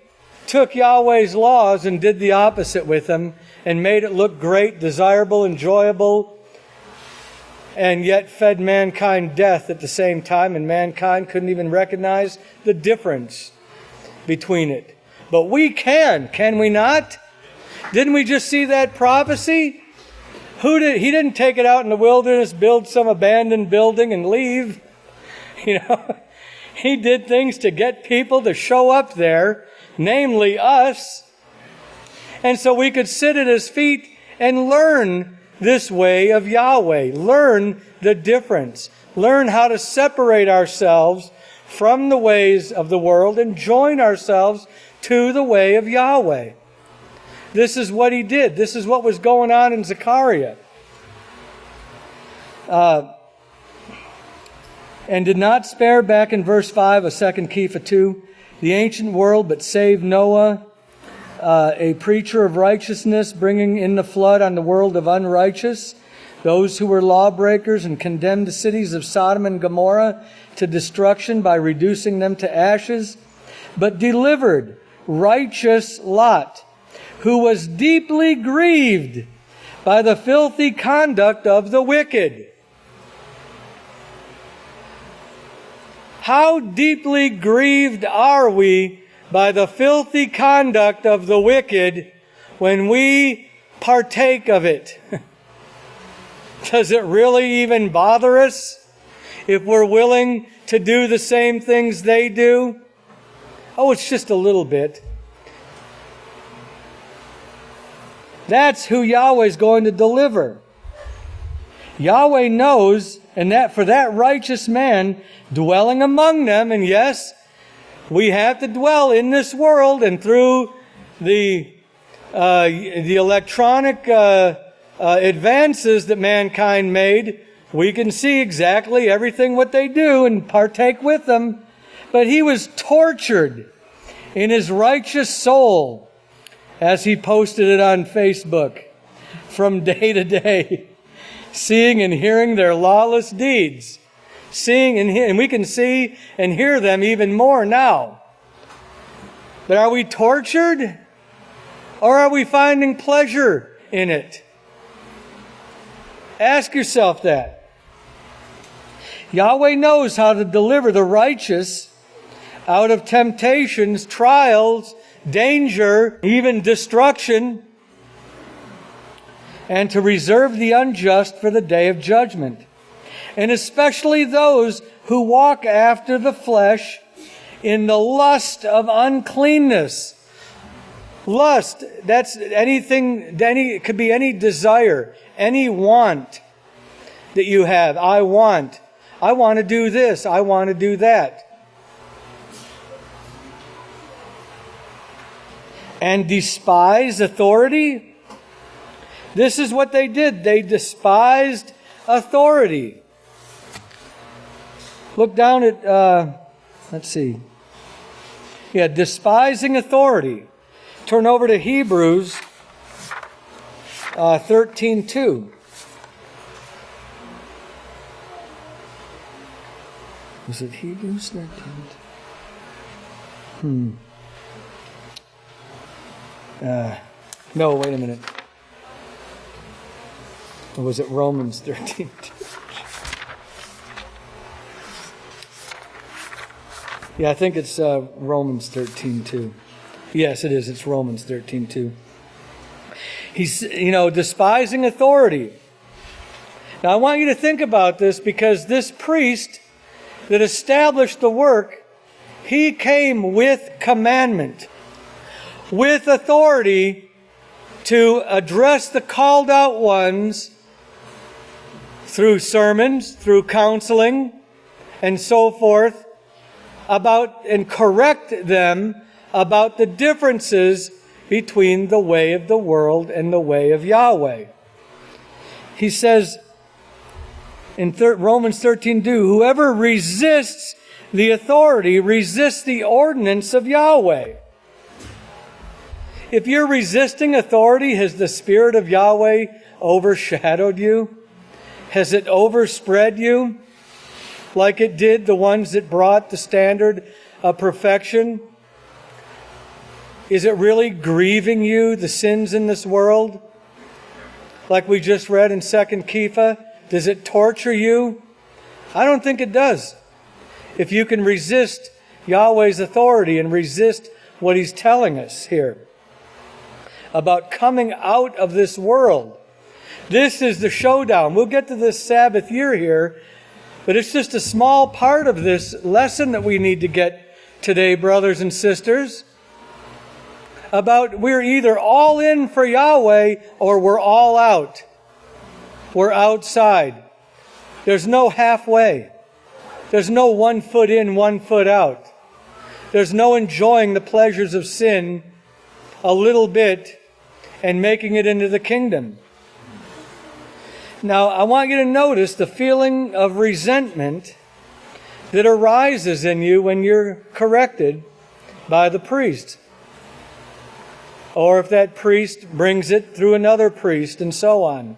took Yahweh's laws and did the opposite with them and made it look great, desirable, enjoyable, and yet fed mankind death at the same time, and mankind couldn't even recognize the difference between it. But we can we not? Didn't we just see that prophecy? He didn't take it out in the wilderness, build some abandoned building and leave. He did things to get people to show up there, namely us. And so we could sit at his feet and learn this way of Yahweh. Learn the difference. Learn how to separate ourselves from the ways of the world and join ourselves to the way of Yahweh. This is what he did. This is what was going on in Zechariah. And did not spare, back in verse 5 of 2 Kepha 2, the ancient world, but saved Noah, a preacher of righteousness, bringing in the flood on the world of unrighteous, those who were lawbreakers, and condemned the cities of Sodom and Gomorrah to destruction by reducing them to ashes, but delivered righteous Lot, who was deeply grieved by the filthy conduct of the wicked. How deeply grieved are we by the filthy conduct of the wicked when we partake of it? Does it really even bother us if we're willing to do the same things they do? Oh, it's just a little bit. That's who Yahweh's going to deliver. Yahweh knows, and that for that righteous man dwelling among them, and yes, we have to dwell in this world, and through the electronic advances that mankind made, we can see exactly everything what they do and partake with them. But he was tortured in his righteous soul, as he posted it on Facebook, from day to day, seeing and hearing their lawless deeds. Seeing and we can see and hear them even more now. But are we tortured? Or are we finding pleasure in it? Ask yourself that. Yahweh knows how to deliver the righteous out of temptations, trials, danger, even destruction. and to reserve the unjust for the day of judgment, and especially those who walk after the flesh in the lust of uncleanness. Lust, that's anything, it could be any desire, any want that you have. I want to do this, I want to do that. And despise authority. This is what they did. They despised authority. Look down at, let's see. Yeah, despising authority. Turn over to Hebrews 13:2. Was it Hebrews 13? No, wait a minute. Or was it Romans 13? Yeah, I think it's Romans 13:2. Yes, it is. It's Romans 13:2. He's, despising authority. Now, I want you to think about this, because this priest that established the work, he came with commandment, with authority to address the called out ones through sermons, through counseling, and so forth, and correct them about the differences between the way of the world and the way of Yahweh. He says in Romans 13:2, whoever resists the authority resists the ordinance of Yahweh. If you're resisting authority, has the Spirit of Yahweh overshadowed you? Has it overspread you like it did the ones that brought the standard of perfection? Is it really grieving you, the sins in this world? Like we just read in 2 Kepha, does it torture you? I don't think it does. If you can resist Yahweh's authority and resist what He's telling us here about coming out of this world. This is the showdown. We'll get to this Sabbath year here, but it's just a small part of this lesson that we need to get today, brothers and sisters. About we're either all in for Yahweh or we're all out. We're outside. There's no halfway. There's no 1 foot in, 1 foot out. There's no enjoying the pleasures of sin a little bit and making it into the kingdom. Now, I want you to notice the feeling of resentment that arises in you when you're corrected by the priest. Or if that priest brings it through another priest, and so on.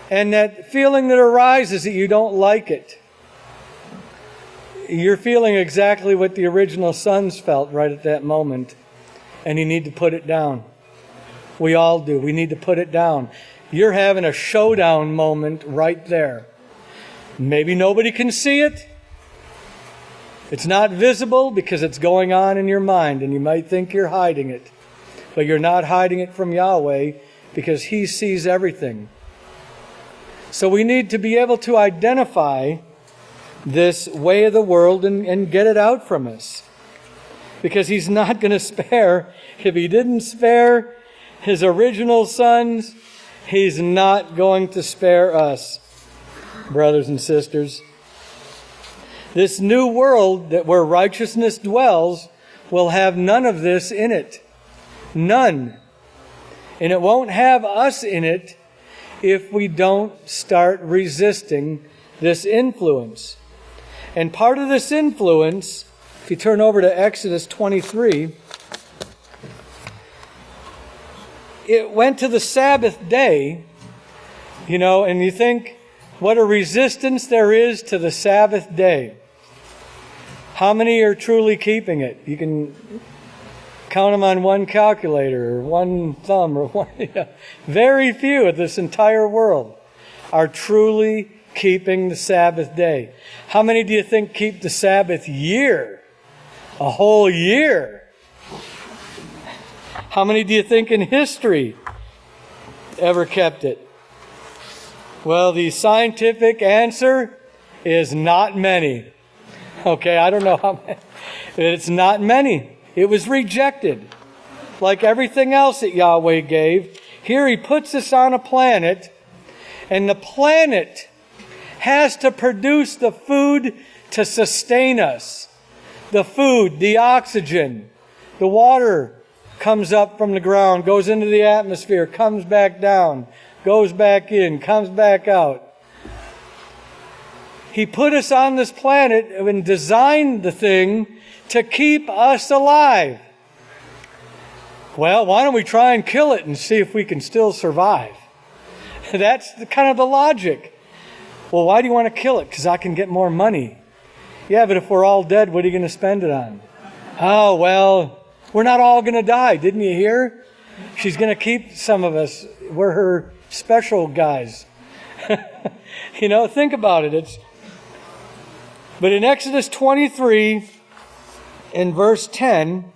And that feeling that arises that you don't like it. You're feeling exactly what the original sons felt right at that moment. And you need to put it down. We all do. We need to put it down. You're having a showdown moment right there. Maybe nobody can see it. It's not visible because it's going on in your mind, and you might think you're hiding it. But you're not hiding it from Yahweh because He sees everything. So we need to be able to identify this way of the world and get it out from us. Because He's not going to spare. If He didn't spare His original sons, He's not going to spare us, brothers and sisters. This new world where righteousness dwells will have none of this in it. None. And it won't have us in it if we don't start resisting this influence. And part of this influence, if you turn over to Exodus 23, it went to the Sabbath day, and you think what a resistance there is to the Sabbath day. How many are truly keeping it? You can count them on one calculator or one thumb or one. Very few of this entire world are truly keeping the Sabbath day. How many do you think keep the Sabbath year? A whole year. How many do you think in history ever kept it? Well, the scientific answer is not many. Okay, I don't know how many. It's not many. It was rejected. Like everything else that Yahweh gave, here He puts us on a planet, and the planet has to produce the food to sustain us. The food, the oxygen, the water comes up from the ground, goes into the atmosphere, comes back down, goes back in, comes back out. He put us on this planet and designed the thing to keep us alive. Well, why don't we try and kill it and see if we can still survive? That's kind of the logic. Well, why do you want to kill it? Because I can get more money. Yeah, but if we're all dead, what are you going to spend it on? Oh, well, we're not all going to die. Didn't you hear? She's going to keep some of us. We're her special guys. Think about it. But in Exodus 23, in verse 10,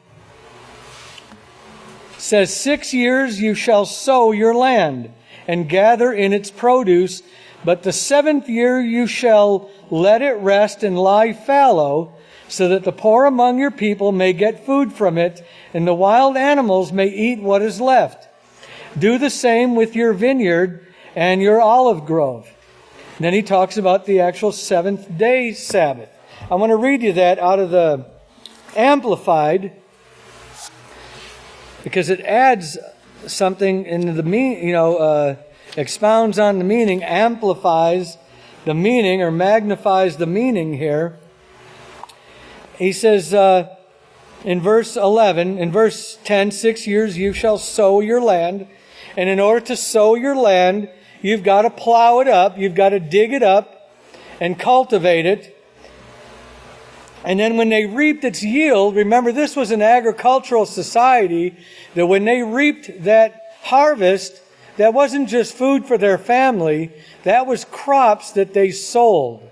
says, 6 years you shall sow your land and gather in its produce, but the 7th year you shall let it rest and lie fallow, so that the poor among your people may get food from it, and the wild animals may eat what is left. Do the same with your vineyard and your olive grove. And then he talks about the actual 7th day Sabbath. I want to read you that out of the Amplified, because it adds something in the expounds on the meaning, amplifies the meaning, or magnifies the meaning here. He says in verse 11, in verse 10, 6 years you shall sow your land. And in order to sow your land, you've got to plow it up, you've got to dig it up and cultivate it. And then when they reaped its yield, remember this was an agricultural society, that when they reaped that harvest, that wasn't just food for their family, that was crops that they sold.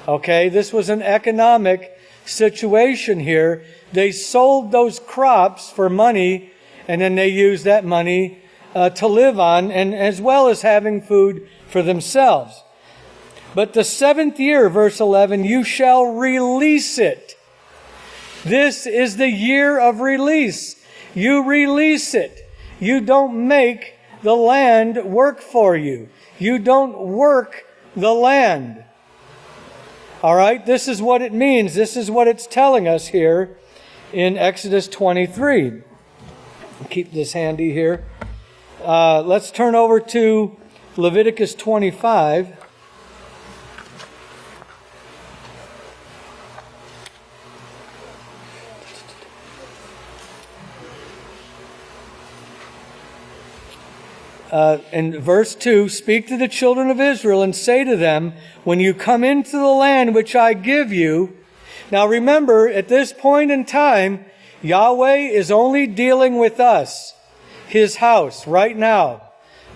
Okay, this was an economic situation here. They sold those crops for money, and then they used that money to live on, and as well as having food for themselves. But the 7th year, verse 11, you shall release it. This is the year of release. You release it. You don't make the land work for you. You don't work the land. All right, this is what it means. This is what it's telling us here in Exodus 23. Keep this handy here. Let's turn over to Leviticus 25. In verse 2, speak to the children of Israel and say to them, when you come into the land which I give you. Now remember, at this point in time, Yahweh is only dealing with us, His house, right now.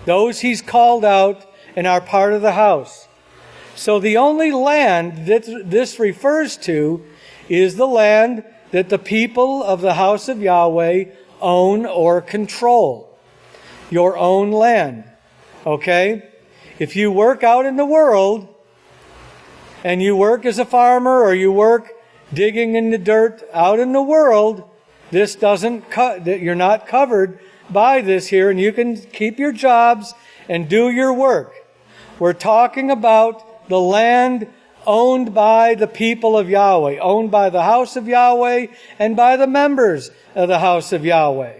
Those He's called out and are part of the house. So the only land that this refers to is the land that the people of the house of Yahweh own or control. Your own land. Okay? If you work out in the world, and you work as a farmer, or you work digging in the dirt out in the world, this doesn't you're not covered by this here, and you can keep your jobs and do your work. We're talking about the land owned by the people of Yahweh, owned by the house of Yahweh and by the members of the house of Yahweh.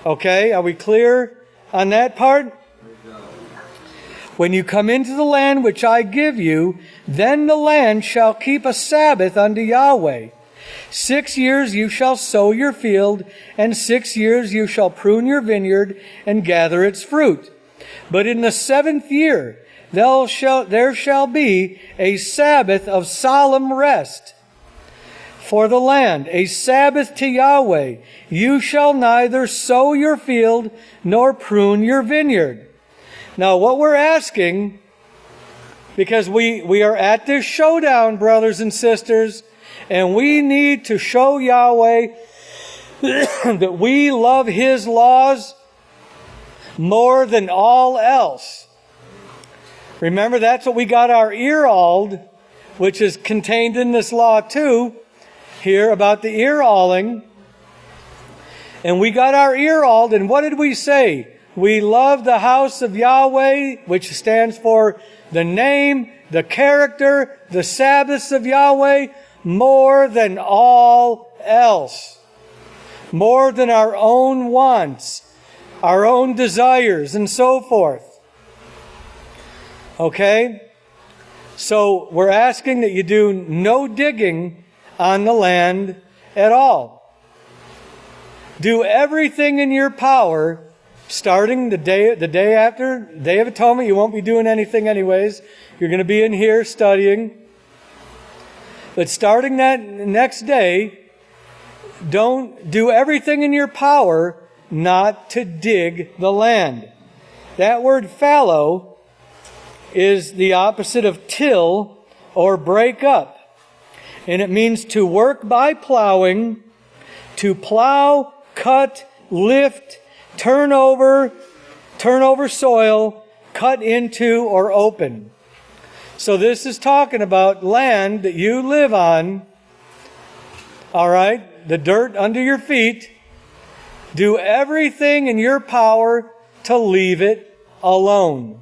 Okay? Are we clear on that part? When you come into the land which I give you, then the land shall keep a Sabbath unto Yahweh. 6 years you shall sow your field, and 6 years you shall prune your vineyard and gather its fruit. But in the 7th year there shall be a Sabbath of solemn rest for the land, a Sabbath to Yahweh. You shall neither sow your field nor prune your vineyard. Now what we're asking, because we are at this showdown, brothers and sisters, and we need to show Yahweh that we love His laws more than all else. Remember, that's what we got our ear-awled, which is contained in this law too, here about the ear-awling. And we got our ear-awled, and what did we say? We love the house of Yahweh, which stands for the name, the character, the Sabbaths of Yahweh, more than all else. More than our own wants, our own desires, and so forth. Okay? So we're asking that you do no digging on the land at all. Do everything in your power, starting the day after Day of Atonement. You won't be doing anything anyways. You're going to be in here studying. But starting that next day, don't do everything in your power not to dig the land. That word fallow is the opposite of till or break up. And it means to work by plowing, to plow, cut, lift, turn over soil, cut into or open. So this is talking about land that you live on, all right, the dirt under your feet. Do everything in your power to leave it alone.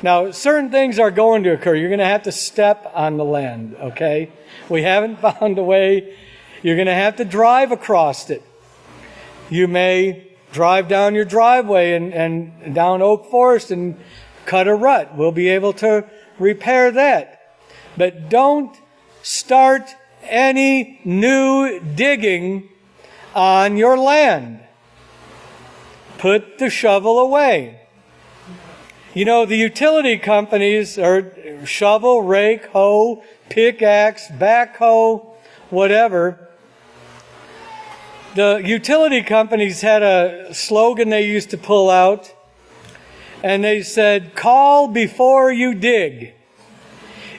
Now, certain things are going to occur. You're going to have to step on the land, okay? We haven't found a way. You're going to have to drive across it. You may drive down your driveway and down Oak Forest and cut a rut. We'll be able to repair that. But don't start any new digging on your land. Put the shovel away. You know, the utility companies are shovel, rake, hoe, pickaxe, backhoe, whatever. The utility companies had a slogan they used to pull out, and they said, call before you dig.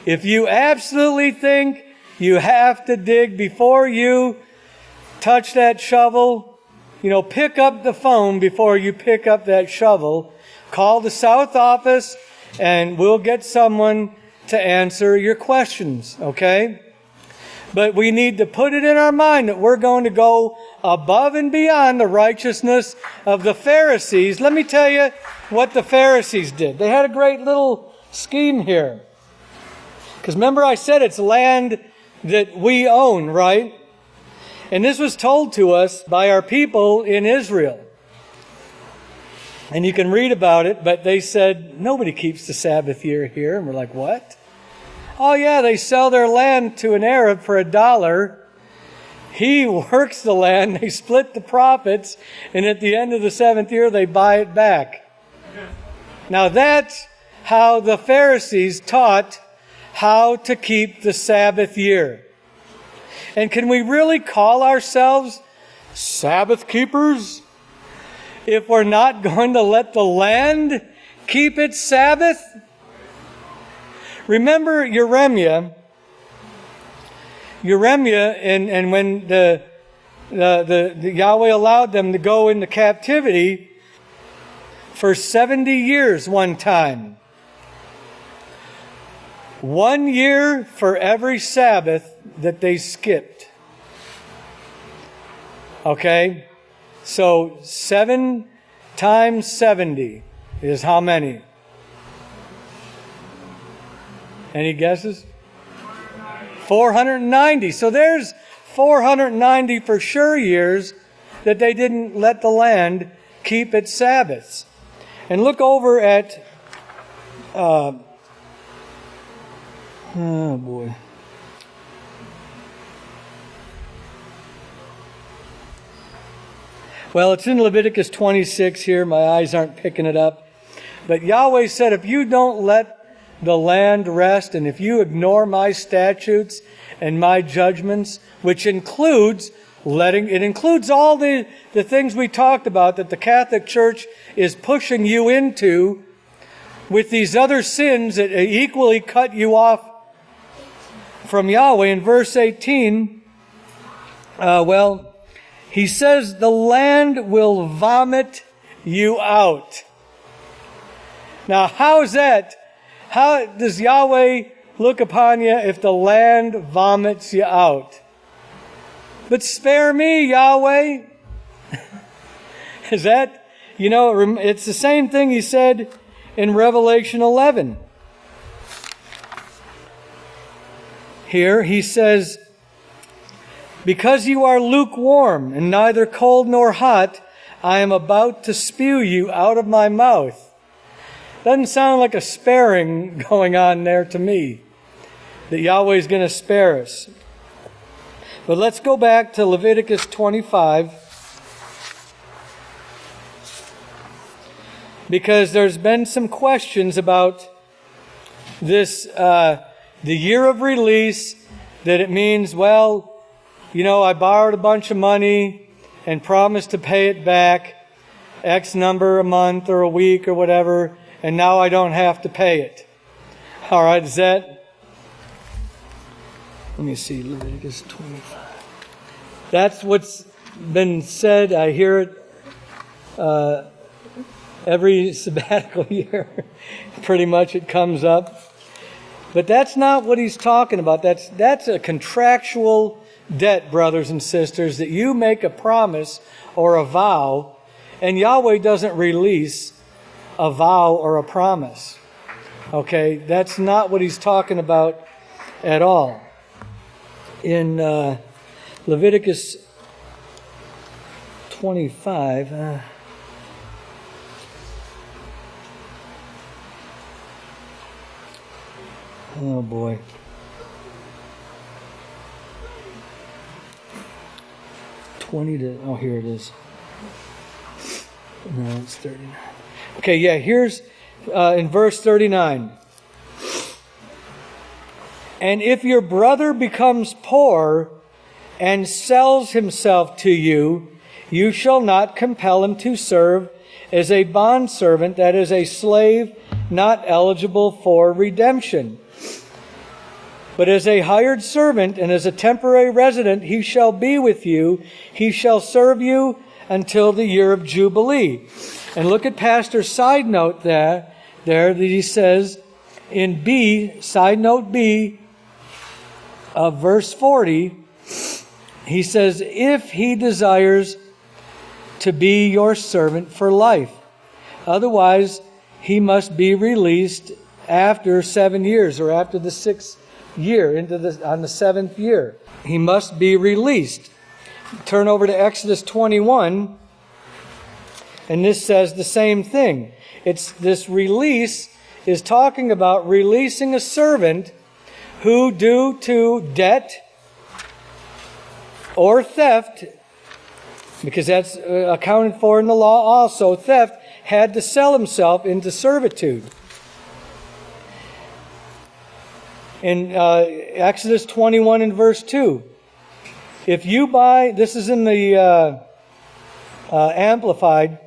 If you absolutely think you have to dig before you touch that shovel, pick up the phone before you pick up that shovel. Call the South office, and we'll get someone to answer your questions, okay? But we need to put it in our mind that we're going to go above and beyond the righteousness of the Pharisees. Let me tell you what the Pharisees did. They had a great little scheme here. Because remember I said it's land that we own, right? And this was told to us by our people in Israel. And you can read about it, but they said, nobody keeps the Sabbath year here. And we're like, what? Oh yeah, they sell their land to an Arab for $1. He works the land, they split the profits, and at the end of the 7th year, they buy it back. Now that's how the Pharisees taught how to keep the Sabbath year. And can we really call ourselves Sabbath keepers if we're not going to let the land keep its Sabbath? Remember Jeremiah, and when the Yahweh allowed them to go into captivity for 70 years one time. 1 year for every Sabbath that they skipped. Okay? So 7 times 70 is how many? Any guesses? 490. So there's 490 for sure years that they didn't let the land keep its Sabbaths. And look over at, oh boy. Well, it's in Leviticus 26 here. My eyes aren't picking it up. But Yahweh said, if you don't let the land rest, and if you ignore my statutes and my judgments, which includes all the things we talked about that the Catholic Church is pushing you into with these other sins that equally cut you off from Yahweh. In verse 18, He says the land will vomit you out. Now, how's that? How does Yahweh look upon you if the land vomits you out? But spare me, Yahweh. Is that, it's the same thing he said in Revelation 11. Here he says, because you are lukewarm and neither cold nor hot, I am about to spew you out of my mouth. Doesn't sound like a sparing going on there to me, that Yahweh's going to spare us. But let's go back to Leviticus 25, because there's been some questions about this, the year of release, that it means, I borrowed a bunch of money and promised to pay it back X number a month or a week or whatever, and now I don't have to pay it. All right, is that... Let me see, Leviticus 25. That's what's been said. I hear it every sabbatical year. Pretty much it comes up. But that's not what he's talking about. That's a contractual debt, brothers and sisters, that you make a promise or a vow, and Yahweh doesn't release a vow or a promise. Okay? That's not what he's talking about at all. In Leviticus 25, oh boy. Here it is. No, it's 39. Okay, yeah, here's in verse 39. And if your brother becomes poor and sells himself to you, you shall not compel him to serve as a bondservant, that is, a slave not eligible for redemption. But as a hired servant and as a temporary resident, he shall be with you. He shall serve you until the year of Jubilee. And look at Pastor's side note there that he says in B, side note B of verse 40, he says, if he desires to be your servant for life. Otherwise, he must be released after 7 years or after the 6th year, on the 7th year. He must be released. Turn over to Exodus 21, and this says the same thing. This release is talking about releasing a servant who, due to debt or theft, because that's accounted for in the law also, theft, had to sell himself into servitude. In Exodus 21 and verse 2, if you buy, this is in the Amplified,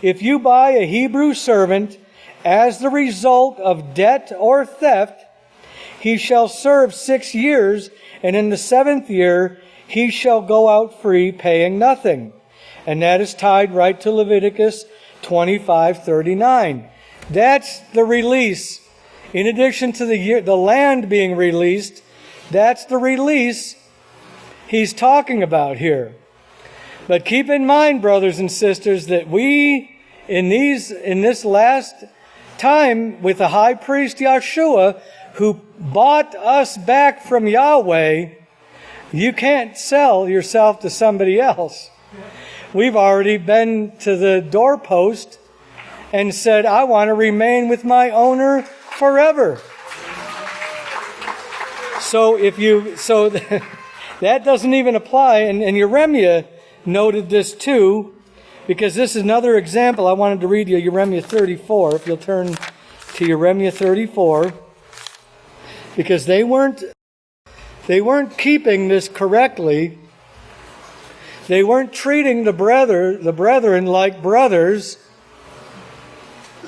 if you buy a Hebrew servant as the result of debt or theft, he shall serve 6 years, and in the 7th year he shall go out free, paying nothing. And that is tied right to Leviticus 25:39. That's the release. In addition to the land being released, that's the release he's talking about here. But keep in mind, brothers and sisters, that we, in this last time with the high priest Yeshua, who bought us back from Yahweh, you can't sell yourself to somebody else. We've already been to the doorpost and said, I want to remain with my owner forever. So that doesn't even apply. And Yeremiah noted this too, because this is another example. I wanted to read you Yeremiah 34. If you'll turn to Yeremiah 34, because they weren't keeping this correctly. They weren't treating the brethren like brothers.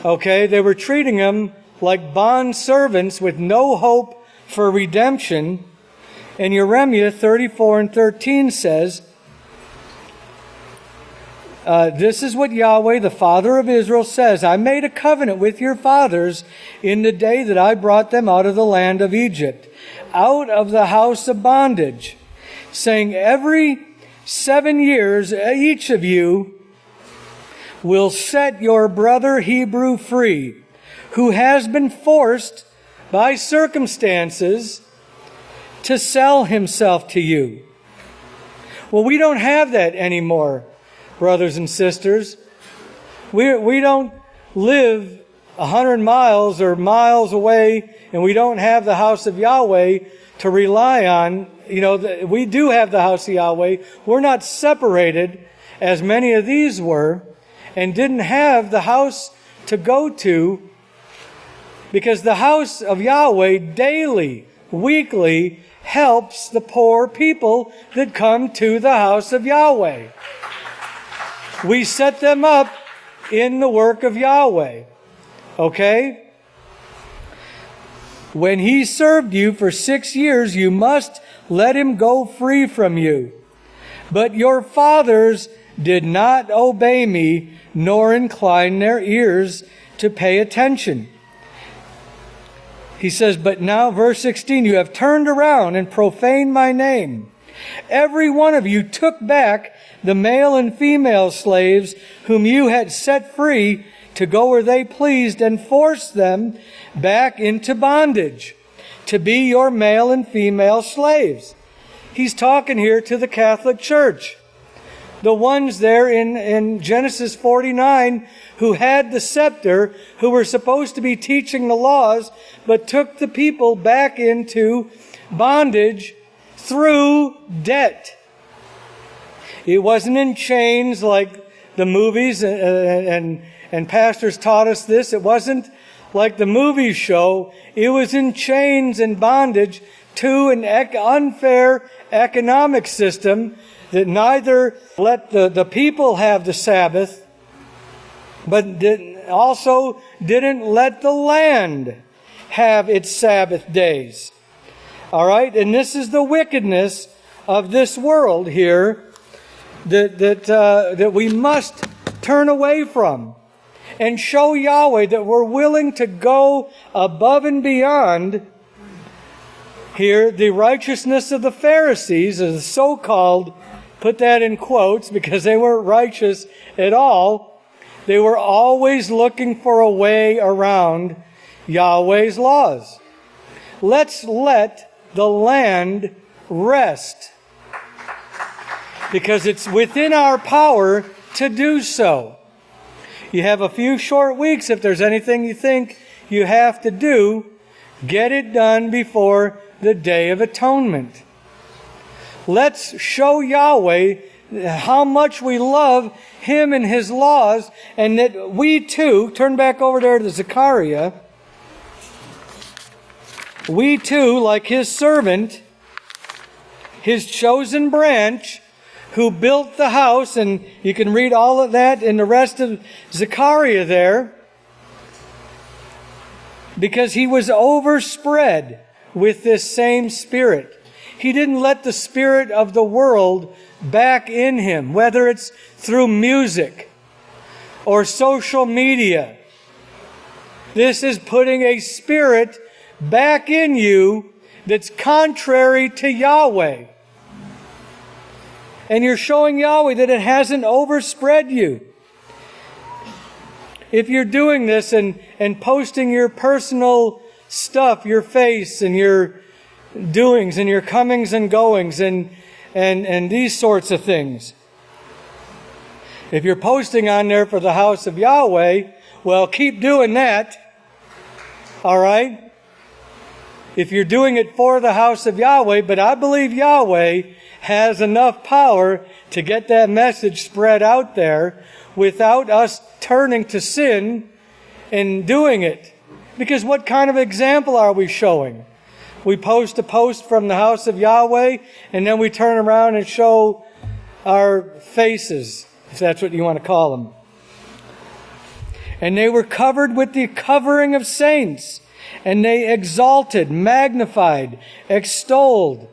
Okay, they were treating them like bond servants with no hope for redemption. And Jeremiah 34 and 13 says, This is what Yahweh, the Father of Israel, says. I made a covenant with your fathers in the day that I brought them out of the land of Egypt, out of the house of bondage, saying, every 7 years each of you will set your brother Hebrew free, who has been forced by circumstances to sell himself to you. Well, we don't have that anymore, brothers and sisters. We don't live 100 miles or miles away, and we don't have the house of Yahweh to rely on. We do have the house of Yahweh. We're not separated as many of these were, and didn't have the house to go to, because the house of Yahweh daily, weekly, helps the poor people that come to the house of Yahweh. We set them up in the work of Yahweh. Okay? When he served you for 6 years, you must let him go free from you. But your fathers did not obey me, nor incline their ears to pay attention. He says, but now, verse 16, you have turned around and profaned my name. Every one of you took back the male and female slaves whom you had set free to go where they pleased, and forced them back into bondage to be your male and female slaves. He's talking here to the Catholic Church. The ones there in Genesis 49 who had the scepter, who were supposed to be teaching the laws, but took the people back into bondage through debt. It wasn't in chains like the movies, and pastors taught us this. It wasn't like the movies show. It was in chains and bondage to an unfair economic system that neither let the people have the Sabbath, but also didn't let the land have its Sabbath days. All right? And this is the wickedness of this world here that we must turn away from, and show Yahweh that we're willing to go above and beyond here the righteousness of the Pharisees, as the so-called, put that in quotes because they weren't righteous at all. They were always looking for a way around Yahweh's laws. Let's let the land rest, because it's within our power to do so. You have a few short weeks. If there's anything you think you have to do, get it done before the Day of Atonement. Let's show Yahweh how much we love Him and His laws, and that we too, turn back over there to Zechariah, we too, like His servant, His chosen branch, who built the house, and you can read all of that in the rest of Zechariah there, because he was overspread with this same Spirit. He didn't let the spirit of the world back in him, whether it's through music or social media. This is putting a spirit back in you that's contrary to Yahweh. And you're showing Yahweh that it hasn't overspread you. If you're doing this and posting your personal stuff, your face and your doings and your comings and goings and these sorts of things. If you're posting on there for the house of Yahweh, well, keep doing that. All right? If you're doing it for the house of Yahweh, but I believe Yahweh has enough power to get that message spread out there without us turning to sin and doing it. Because what kind of example are we showing? We post a post from the house of Yahweh, and then we turn around and show our faces, if that's what you want to call them. And they were covered with the covering of saints, and they exalted, magnified, extolled.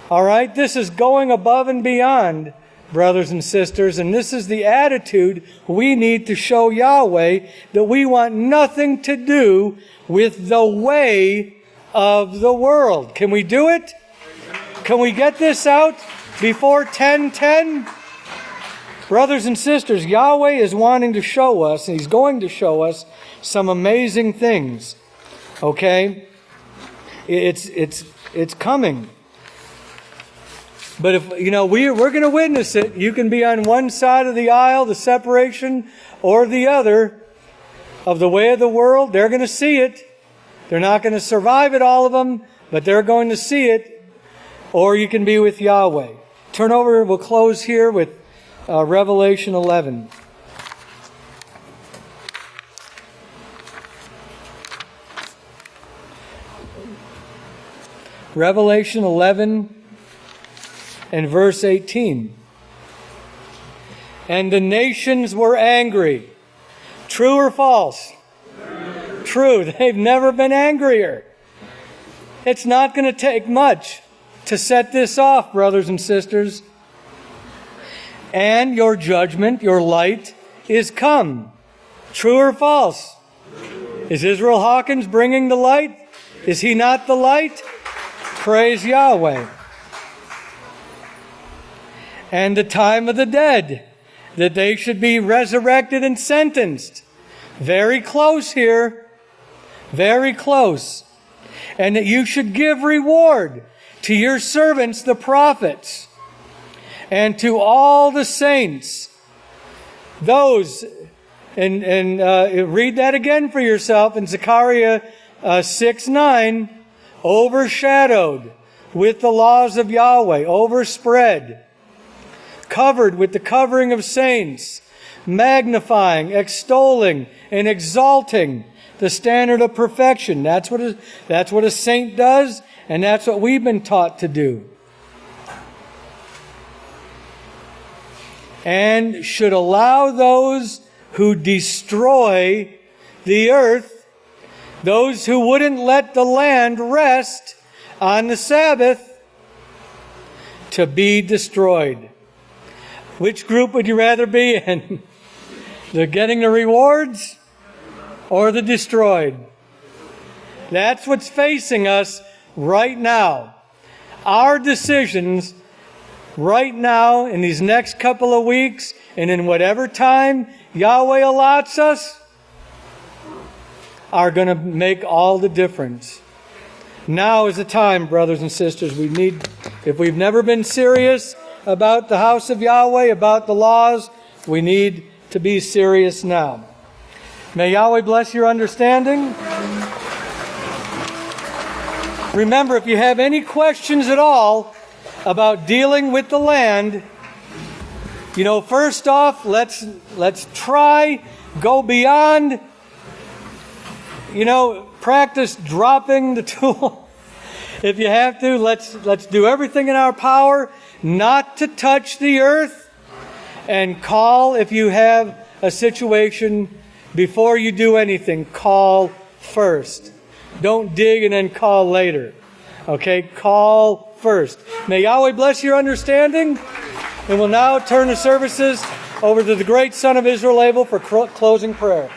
All right, this is going above and beyond brothers and sisters, and this is the attitude we need to show Yahweh, that we want nothing to do with the way of the world. Can we do it? Can we get this out before 10:10? Brothers and sisters, Yahweh is wanting to show us, and He's going to show us some amazing things. Okay? It's coming. But if, we're going to witness it. You can be on one side of the aisle, the separation, or the other of the way of the world. They're going to see it. They're not going to survive it, all of them, but they're going to see it. Or you can be with Yahweh. Turn over, we'll close here with Revelation 11. Revelation 11 and verse 18. And the nations were angry. True or false? True. They've never been angrier. It's not going to take much to set this off, brothers and sisters. And your judgment, your light, is come. True or false? Is Israel Hawkins bringing the light? Is he not the light? Praise Yahweh. And the time of the dead, that they should be resurrected and sentenced. Very close here. Very close. And that you should give reward to your servants, the prophets, and to all the saints. Those, and read that again for yourself in Zechariah 6:9, overshadowed with the laws of Yahweh, overspread, covered with the covering of saints, magnifying, extolling, and exalting the standard of perfection. That's what a saint does, and that's what we've been taught to do. And should allow those who destroy the earth, those who wouldn't let the land rest on the Sabbath, to be destroyed. Which group would you rather be in? The getting the rewards or the destroyed? That's what's facing us right now. Our decisions right now, in these next couple of weeks, and in whatever time Yahweh allots us, are going to make all the difference. Now is the time, brothers and sisters. If we've never been serious about the house of Yahweh, about the laws, we need to be serious now. May Yahweh bless your understanding. Remember, if you have any questions at all about dealing with the land, first off, let's try, go beyond, practice dropping the tool. If you have to, let's do everything in our power not to touch the earth, and call if you have a situation. Before you do anything, call first. Don't dig and then call later. Okay? Call first. May Yahweh bless your understanding. And we'll now turn the services over to the great son of Israel, Abel, for closing prayer.